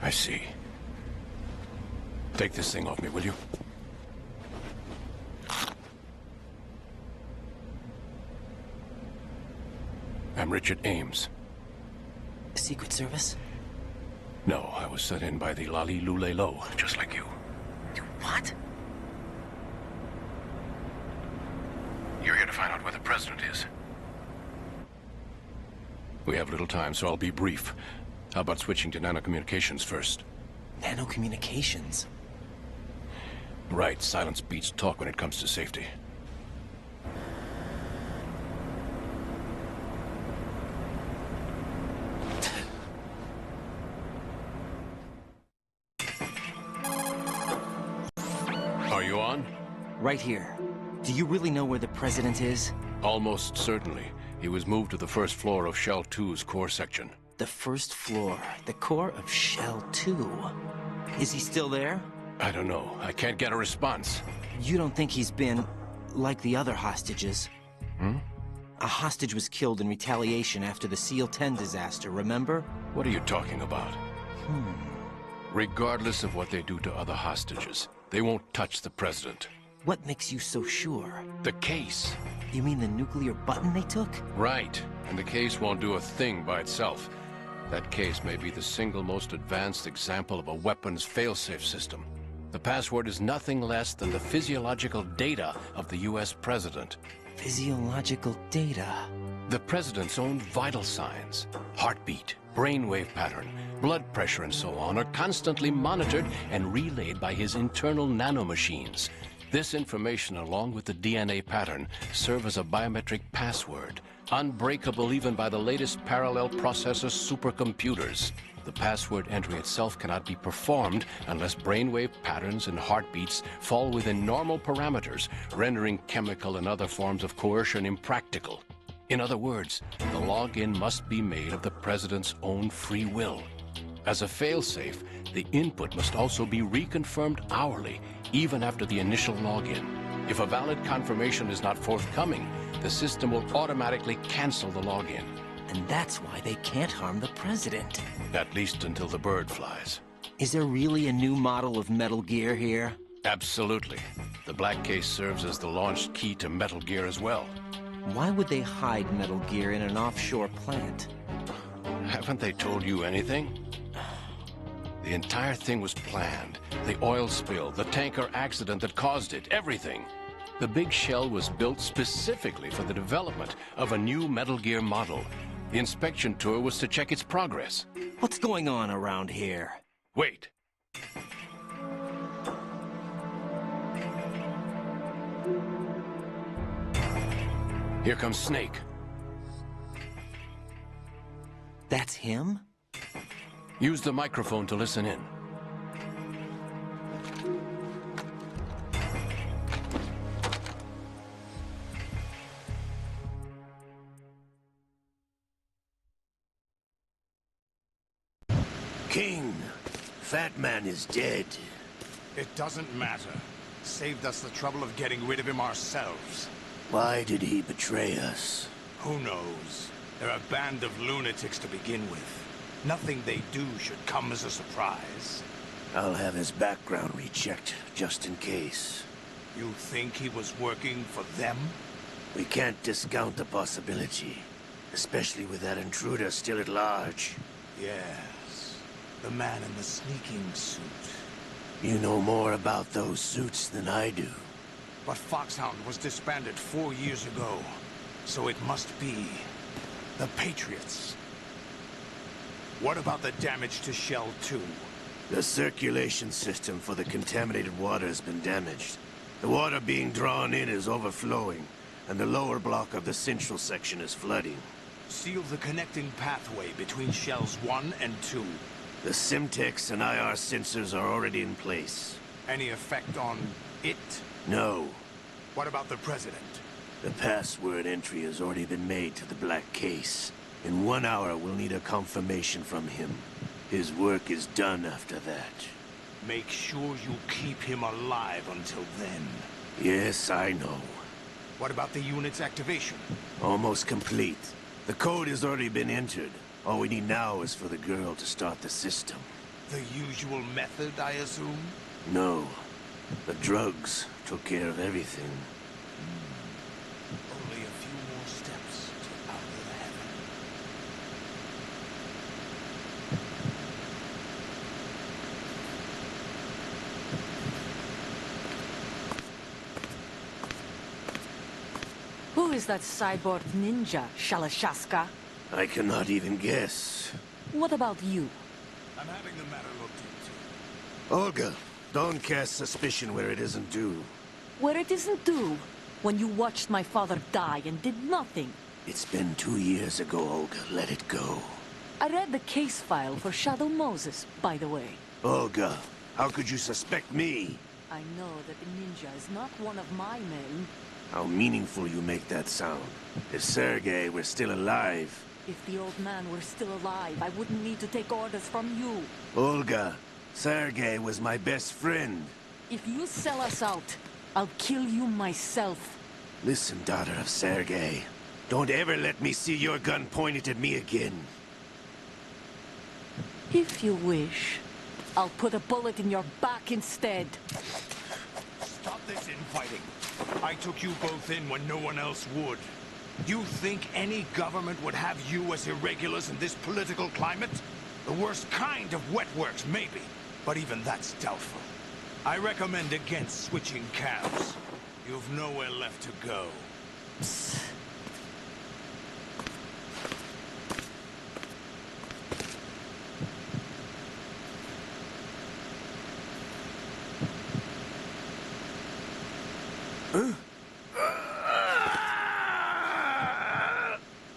I see. Take this thing off me, will you? I'm Richard Ames. Secret Service? No, I was sent in by the Lali Lule Lo, just like you. What? You're here to find out where the president is. We have little time, so I'll be brief. How about switching to nanocommunications first? Nanocommunications? Right, silence beats talk when it comes to safety. Are you on? Right here. Do you really know where the president is? Almost certainly. He was moved to the first floor of Shell 2's core section. The first floor. The core of Shell 2. Is he still there? I don't know. I can't get a response. You don't think he's been like the other hostages? A hostage was killed in retaliation after the SEAL 10 disaster, remember? What are you talking about? Regardless of what they do to other hostages, they won't touch the president. What makes you so sure? The case. You mean the nuclear button they took? Right. And the case won't do a thing by itself. That case may be the single most advanced example of a weapons failsafe system. The password is nothing less than the physiological data of the US president. Physiological data? The president's own vital signs, heartbeat, brainwave pattern, blood pressure and so on are constantly monitored and relayed by his internal nanomachines. This information, along with the DNA pattern, serve as a biometric password, unbreakable even by the latest parallel processor supercomputers. The password entry itself cannot be performed unless brainwave patterns and heartbeats fall within normal parameters, rendering chemical and other forms of coercion impractical. In other words, the login must be made of the president's own free will. As a failsafe, the input must also be reconfirmed hourly, even after the initial login. If a valid confirmation is not forthcoming, the system will automatically cancel the login. And that's why they can't harm the president. At least until the bird flies. Is there really a new model of Metal Gear here? Absolutely. The black case serves as the launch key to Metal Gear as well. Why would they hide Metal Gear in an offshore plant? Haven't they told you anything? The entire thing was planned. The oil spill, the tanker accident that caused it, everything. The big shell was built specifically for the development of a new Metal Gear model. The inspection tour was to check its progress. What's going on around here? Wait. Here comes Snake. That's him? Use the microphone to listen in. King, Fat Man is dead. It doesn't matter. Saved us the trouble of getting rid of him ourselves. Why did he betray us? Who knows? They're a band of lunatics to begin with. Nothing they do should come as a surprise. I'll have his background rechecked, just in case. You think he was working for them? We can't discount the possibility, especially with that intruder still at large. Yes. The man in the sneaking suit. You know more about those suits than I do. But Foxhound was disbanded 4 years ago. So it must be the Patriots. What about the damage to Shell 2? The circulation system for the contaminated water has been damaged. The water being drawn in is overflowing, and the lower block of the central section is flooding. Seal the connecting pathway between Shells 1 and 2. The Simtex and IR sensors are already in place. Any effect on it? No. What about the President? The password entry has already been made to the black case. In 1 hour, we'll need a confirmation from him. His work is done after that. Make sure you keep him alive until then. Yes, I know. What about the unit's activation? Almost complete. The code has already been entered. All we need now is for the girl to start the system. The usual method, I assume? No. The drugs took care of everything. Only a few more steps to outer heaven. Who is that cyborg ninja, Shalashaska? I cannot even guess. What about you? I'm having the matter looked into. Olga, don't cast suspicion where it isn't due. Where it isn't due, when you watched my father die and did nothing. It's been 2 years ago, Olga. Let it go. I read the case file for Shadow Moses, by the way. Olga, how could you suspect me? I know that the ninja is not one of my men. How meaningful you make that sound. If Sergei were still alive... If the old man were still alive, I wouldn't need to take orders from you. Olga, Sergei was my best friend. If you sell us out, I'll kill you myself. Listen, daughter of Sergei. Don't ever let me see your gun pointed at me again. If you wish, I'll put a bullet in your back instead. Stop this infighting. I took you both in when no one else would. You think any government would have you as irregulars in this political climate? The worst kind of wet works, maybe. But even that's doubtful. I recommend against switching cabs. You've nowhere left to go. Psst.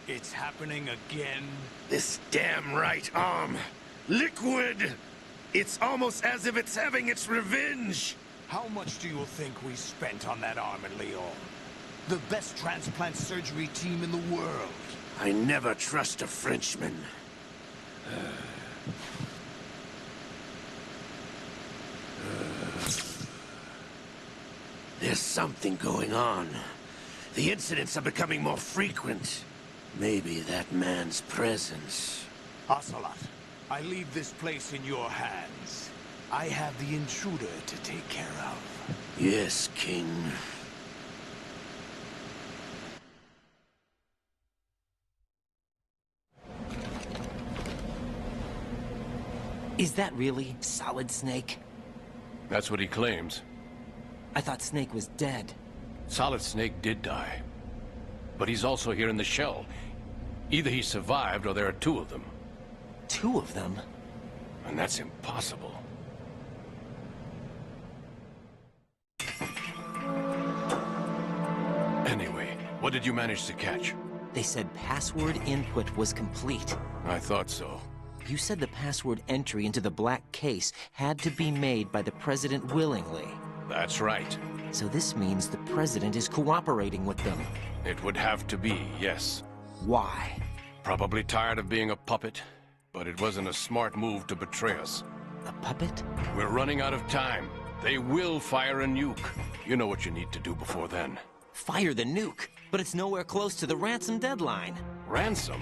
It's happening again. This damn right arm. Liquid! It's almost as if it's having its revenge. How much do you think we spent on that arm in Lyon? The best transplant surgery team in the world. I never trust a Frenchman. There's something going on. The incidents are becoming more frequent. Maybe that man's presence. Ocelot, I leave this place in your hands. I have the intruder to take care of. Yes, King. Is that really Solid Snake? That's what he claims. I thought Snake was dead. Solid Snake did die. But he's also here in the shell. Either he survived or there are two of them. Two of them? And that's impossible. Anyway, what did you manage to catch? They said password input was complete. I thought so. You said the password entry into the black case had to be made by the president willingly. That's right. So this means the president is cooperating with them. It would have to be, yes. Why? Probably tired of being a puppet, but it wasn't a smart move to betray us. A puppet? We're running out of time. They will fire a nuke. You know what you need to do before then. Fire the nuke, but it's nowhere close to the ransom deadline. Ransom?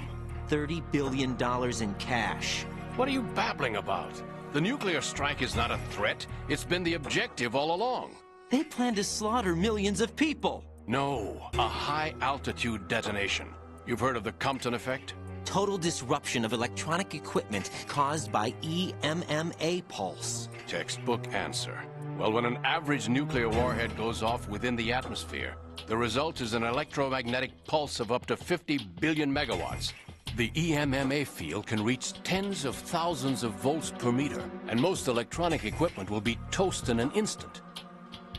$30 billion in cash. What are you babbling about? The nuclear strike is not a threat. It's been the objective all along. They plan to slaughter millions of people. No, a high-altitude detonation. You've heard of the Compton effect? Total disruption of electronic equipment caused by EMMA pulse. Textbook answer. Well, when an average nuclear warhead goes off within the atmosphere, the result is an electromagnetic pulse of up to 50 billion megawatts. The EMMA field can reach tens of thousands of volts per meter, and most electronic equipment will be toast in an instant.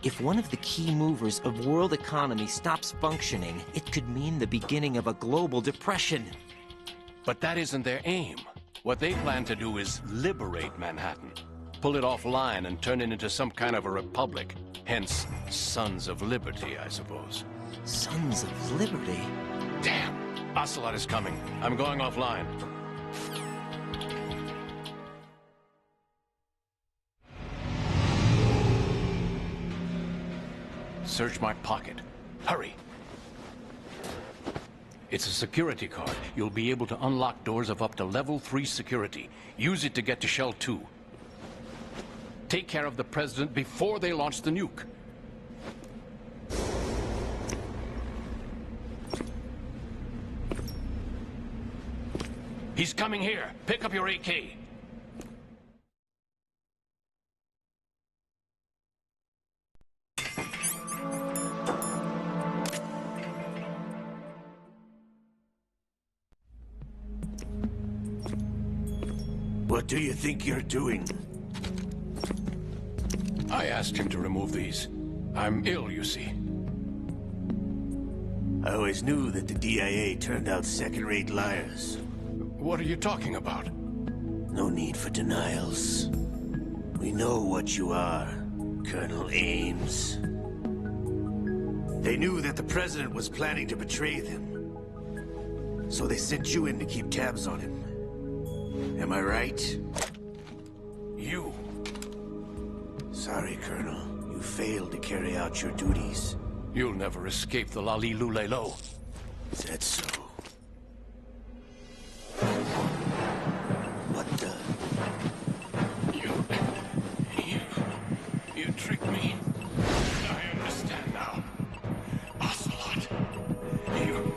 If one of the key movers of world economy stops functioning, it could mean the beginning of a global depression. But that isn't their aim. What they plan to do is liberate Manhattan. Pull it offline and turn it into some kind of a republic. Hence, Sons of Liberty, I suppose. Sons of Liberty? Damn! Ocelot is coming. I'm going offline. Search my pocket. Hurry! It's a security card. You'll be able to unlock doors of up to level 3 security. Use it to get to Shell 2. Take care of the president before they launch the nuke. He's coming here. Pick up your AK. What do you think you're doing? I asked him to remove these. I'm ill, you see. I always knew that the DIA turned out second-rate liars. What are you talking about? No need for denials. We know what you are, Colonel Ames. They knew that the president was planning to betray them. So they sent you in to keep tabs on him. Am I right? You. Sorry, Colonel. You failed to carry out your duties. You'll never escape the Lalilulelo. Said so. What the? You tricked me. I understand now. Ocelot. You...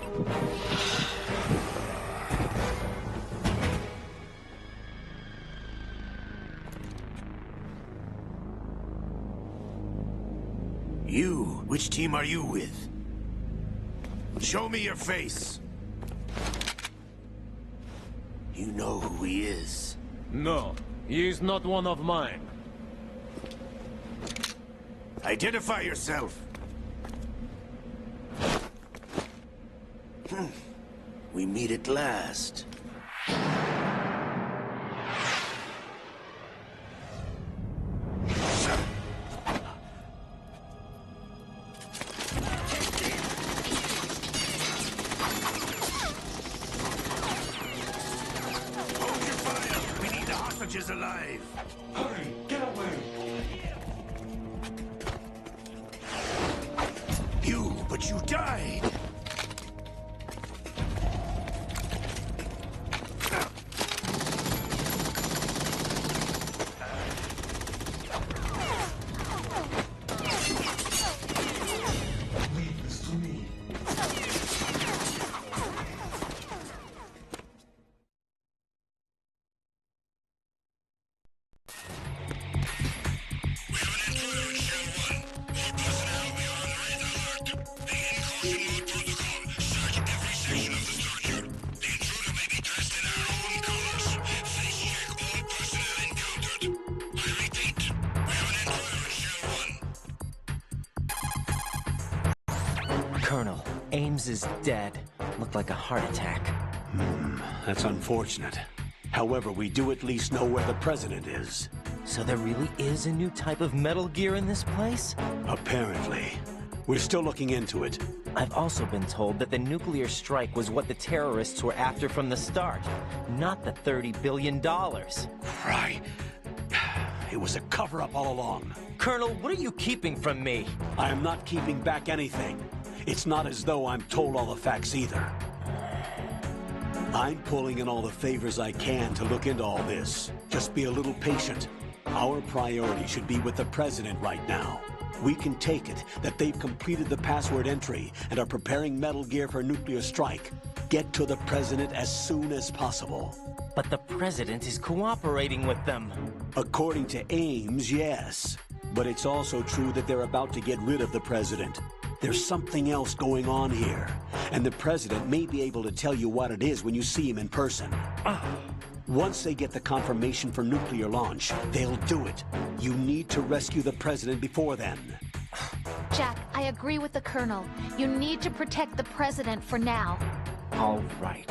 You? Which team are you with? Show me your face. You know who he is. No, he is not one of mine. Identify yourself. We meet at last. hostages alive. Hurry, get away. But you died. Leave this to me. Colonel, Ames is dead. Looked like a heart attack. That's unfortunate. However, we do at least know where the president is. So there really is a new type of Metal Gear in this place? Apparently. We're still looking into it. I've also been told that the nuclear strike was what the terrorists were after from the start, not the $30 billion. Right. It was a cover-up all along. Colonel, what are you keeping from me? I am not keeping back anything. It's not as though I'm told all the facts either. I'm pulling in all the favors I can to look into all this. Just be a little patient. Our priority should be with the president right now. We can take it that they've completed the password entry and are preparing Metal Gear for nuclear strike. Get to the president as soon as possible. But the president is cooperating with them. According to Ames, yes. But it's also true that they're about to get rid of the president. There's something else going on here, and the president may be able to tell you what it is when you see him in person. Once they get the confirmation for nuclear launch, they'll do it. You need to rescue the president before then. Jack, I agree with the Colonel. You need to protect the president for now. All right.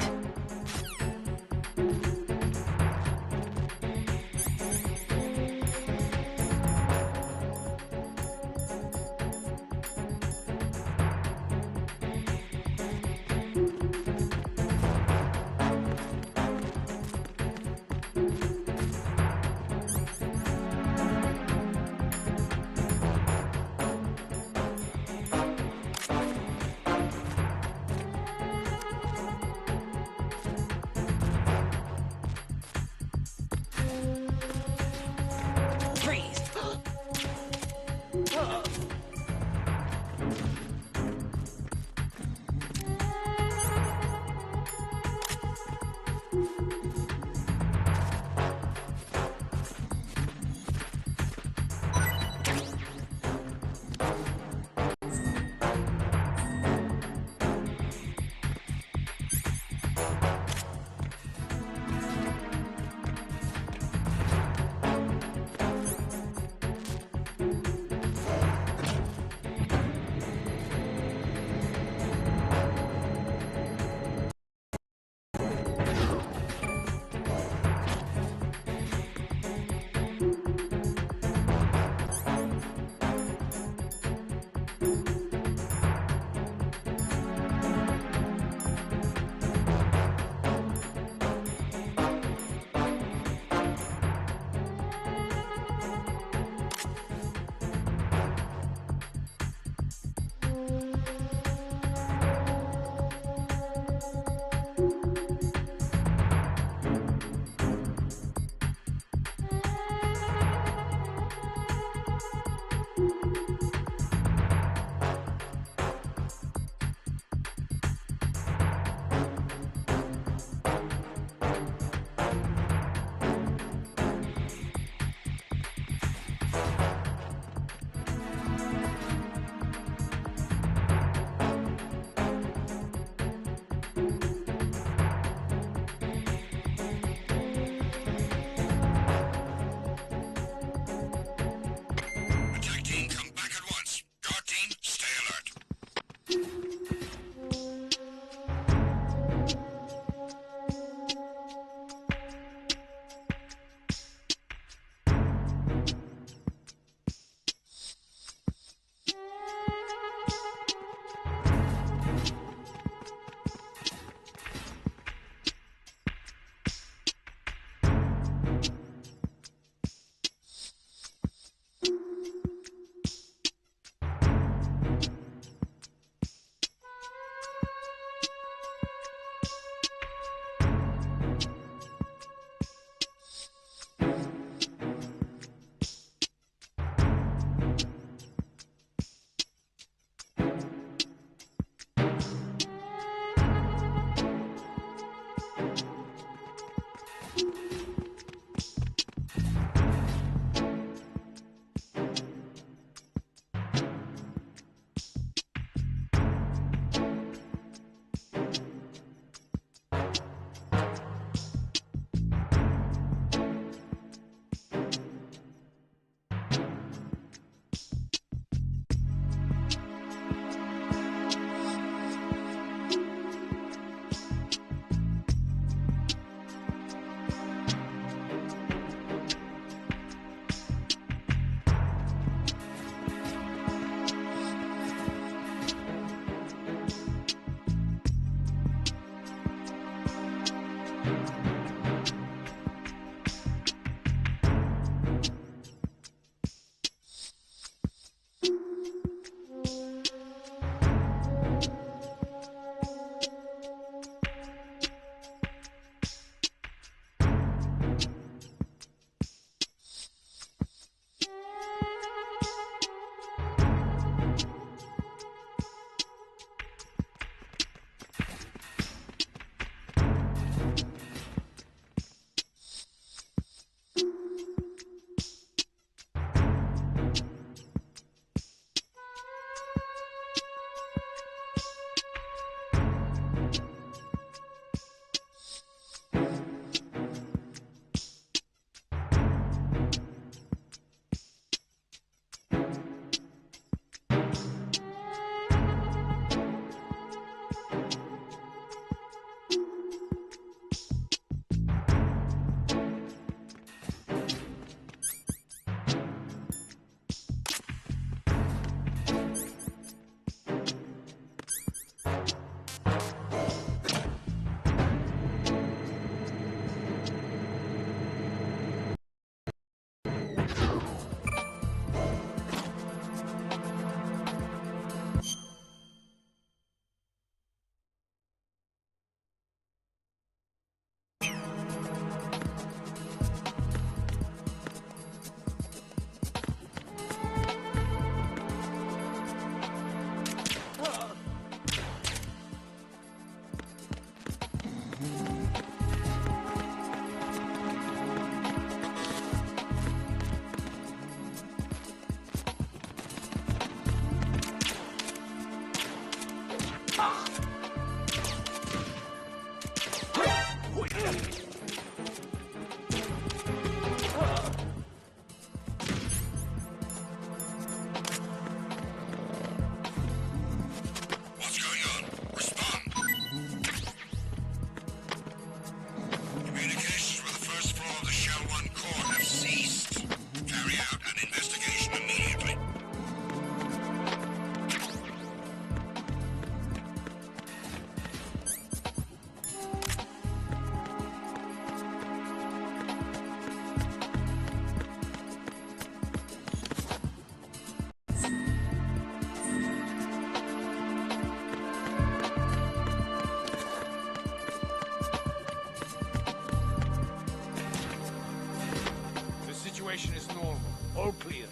situation is normal. All clear.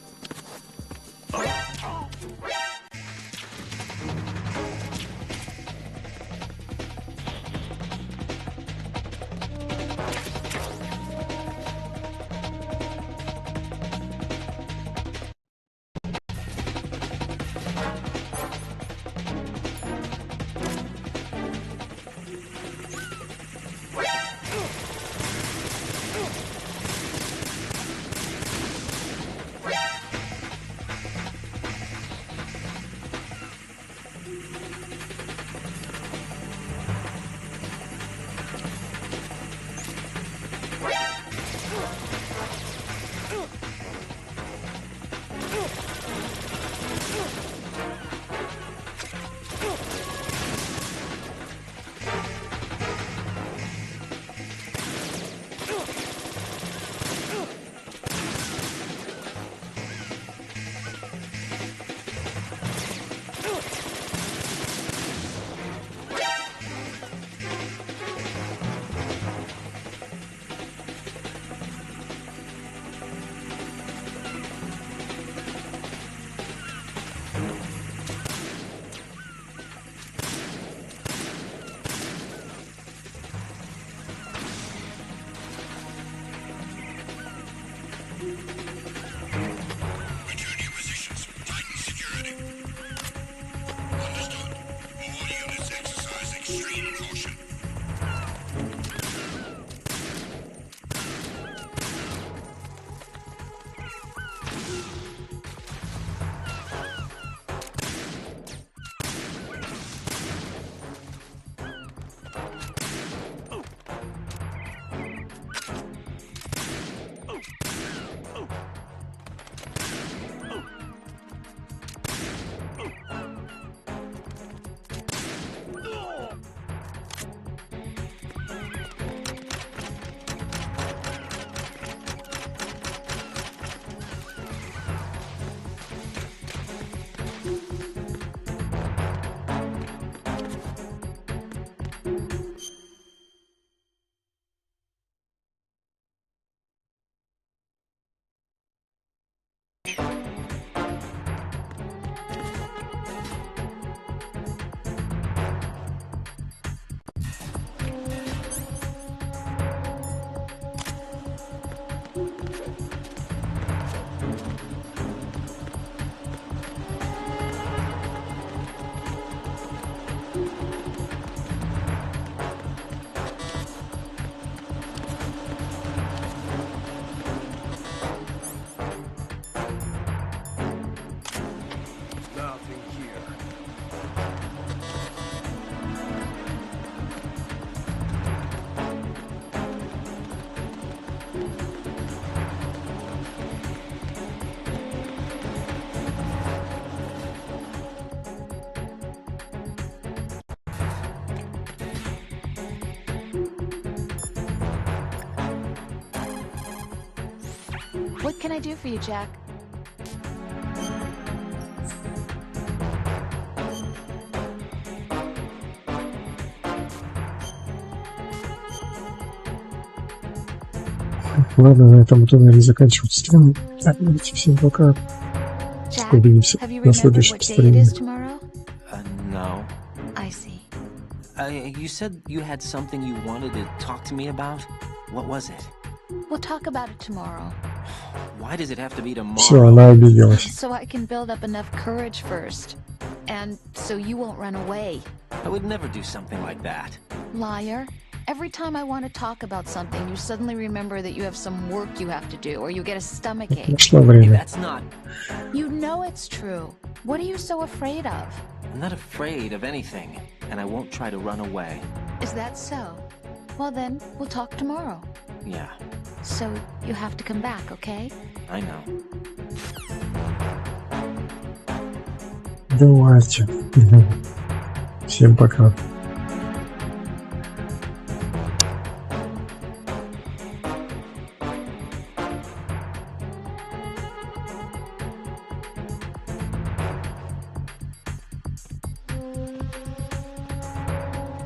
What can I do for you, Jack? Ладно, на этом туннеле заканчивать стримы. Всем пока. Увидимся на следующем стриме. No. I see. You said you had something you wanted to talk to me about? What was it? We'll talk about it tomorrow. Why does it have to be tomorrow? Все, она обиделась. So I can build up enough courage first. And so you won't run away. I would never do something like that. Liar. Every time I want to talk about something, you suddenly remember that you have some work you have to do, or you get a stomachache. Прошло время. That's not... You know it's true. What are you so afraid of? I'm not afraid of anything, and I won't try to run away. Is that so? Well then, we'll talk tomorrow. Yeah. So, you have to come back, okay? I know. Давайте. Всем пока.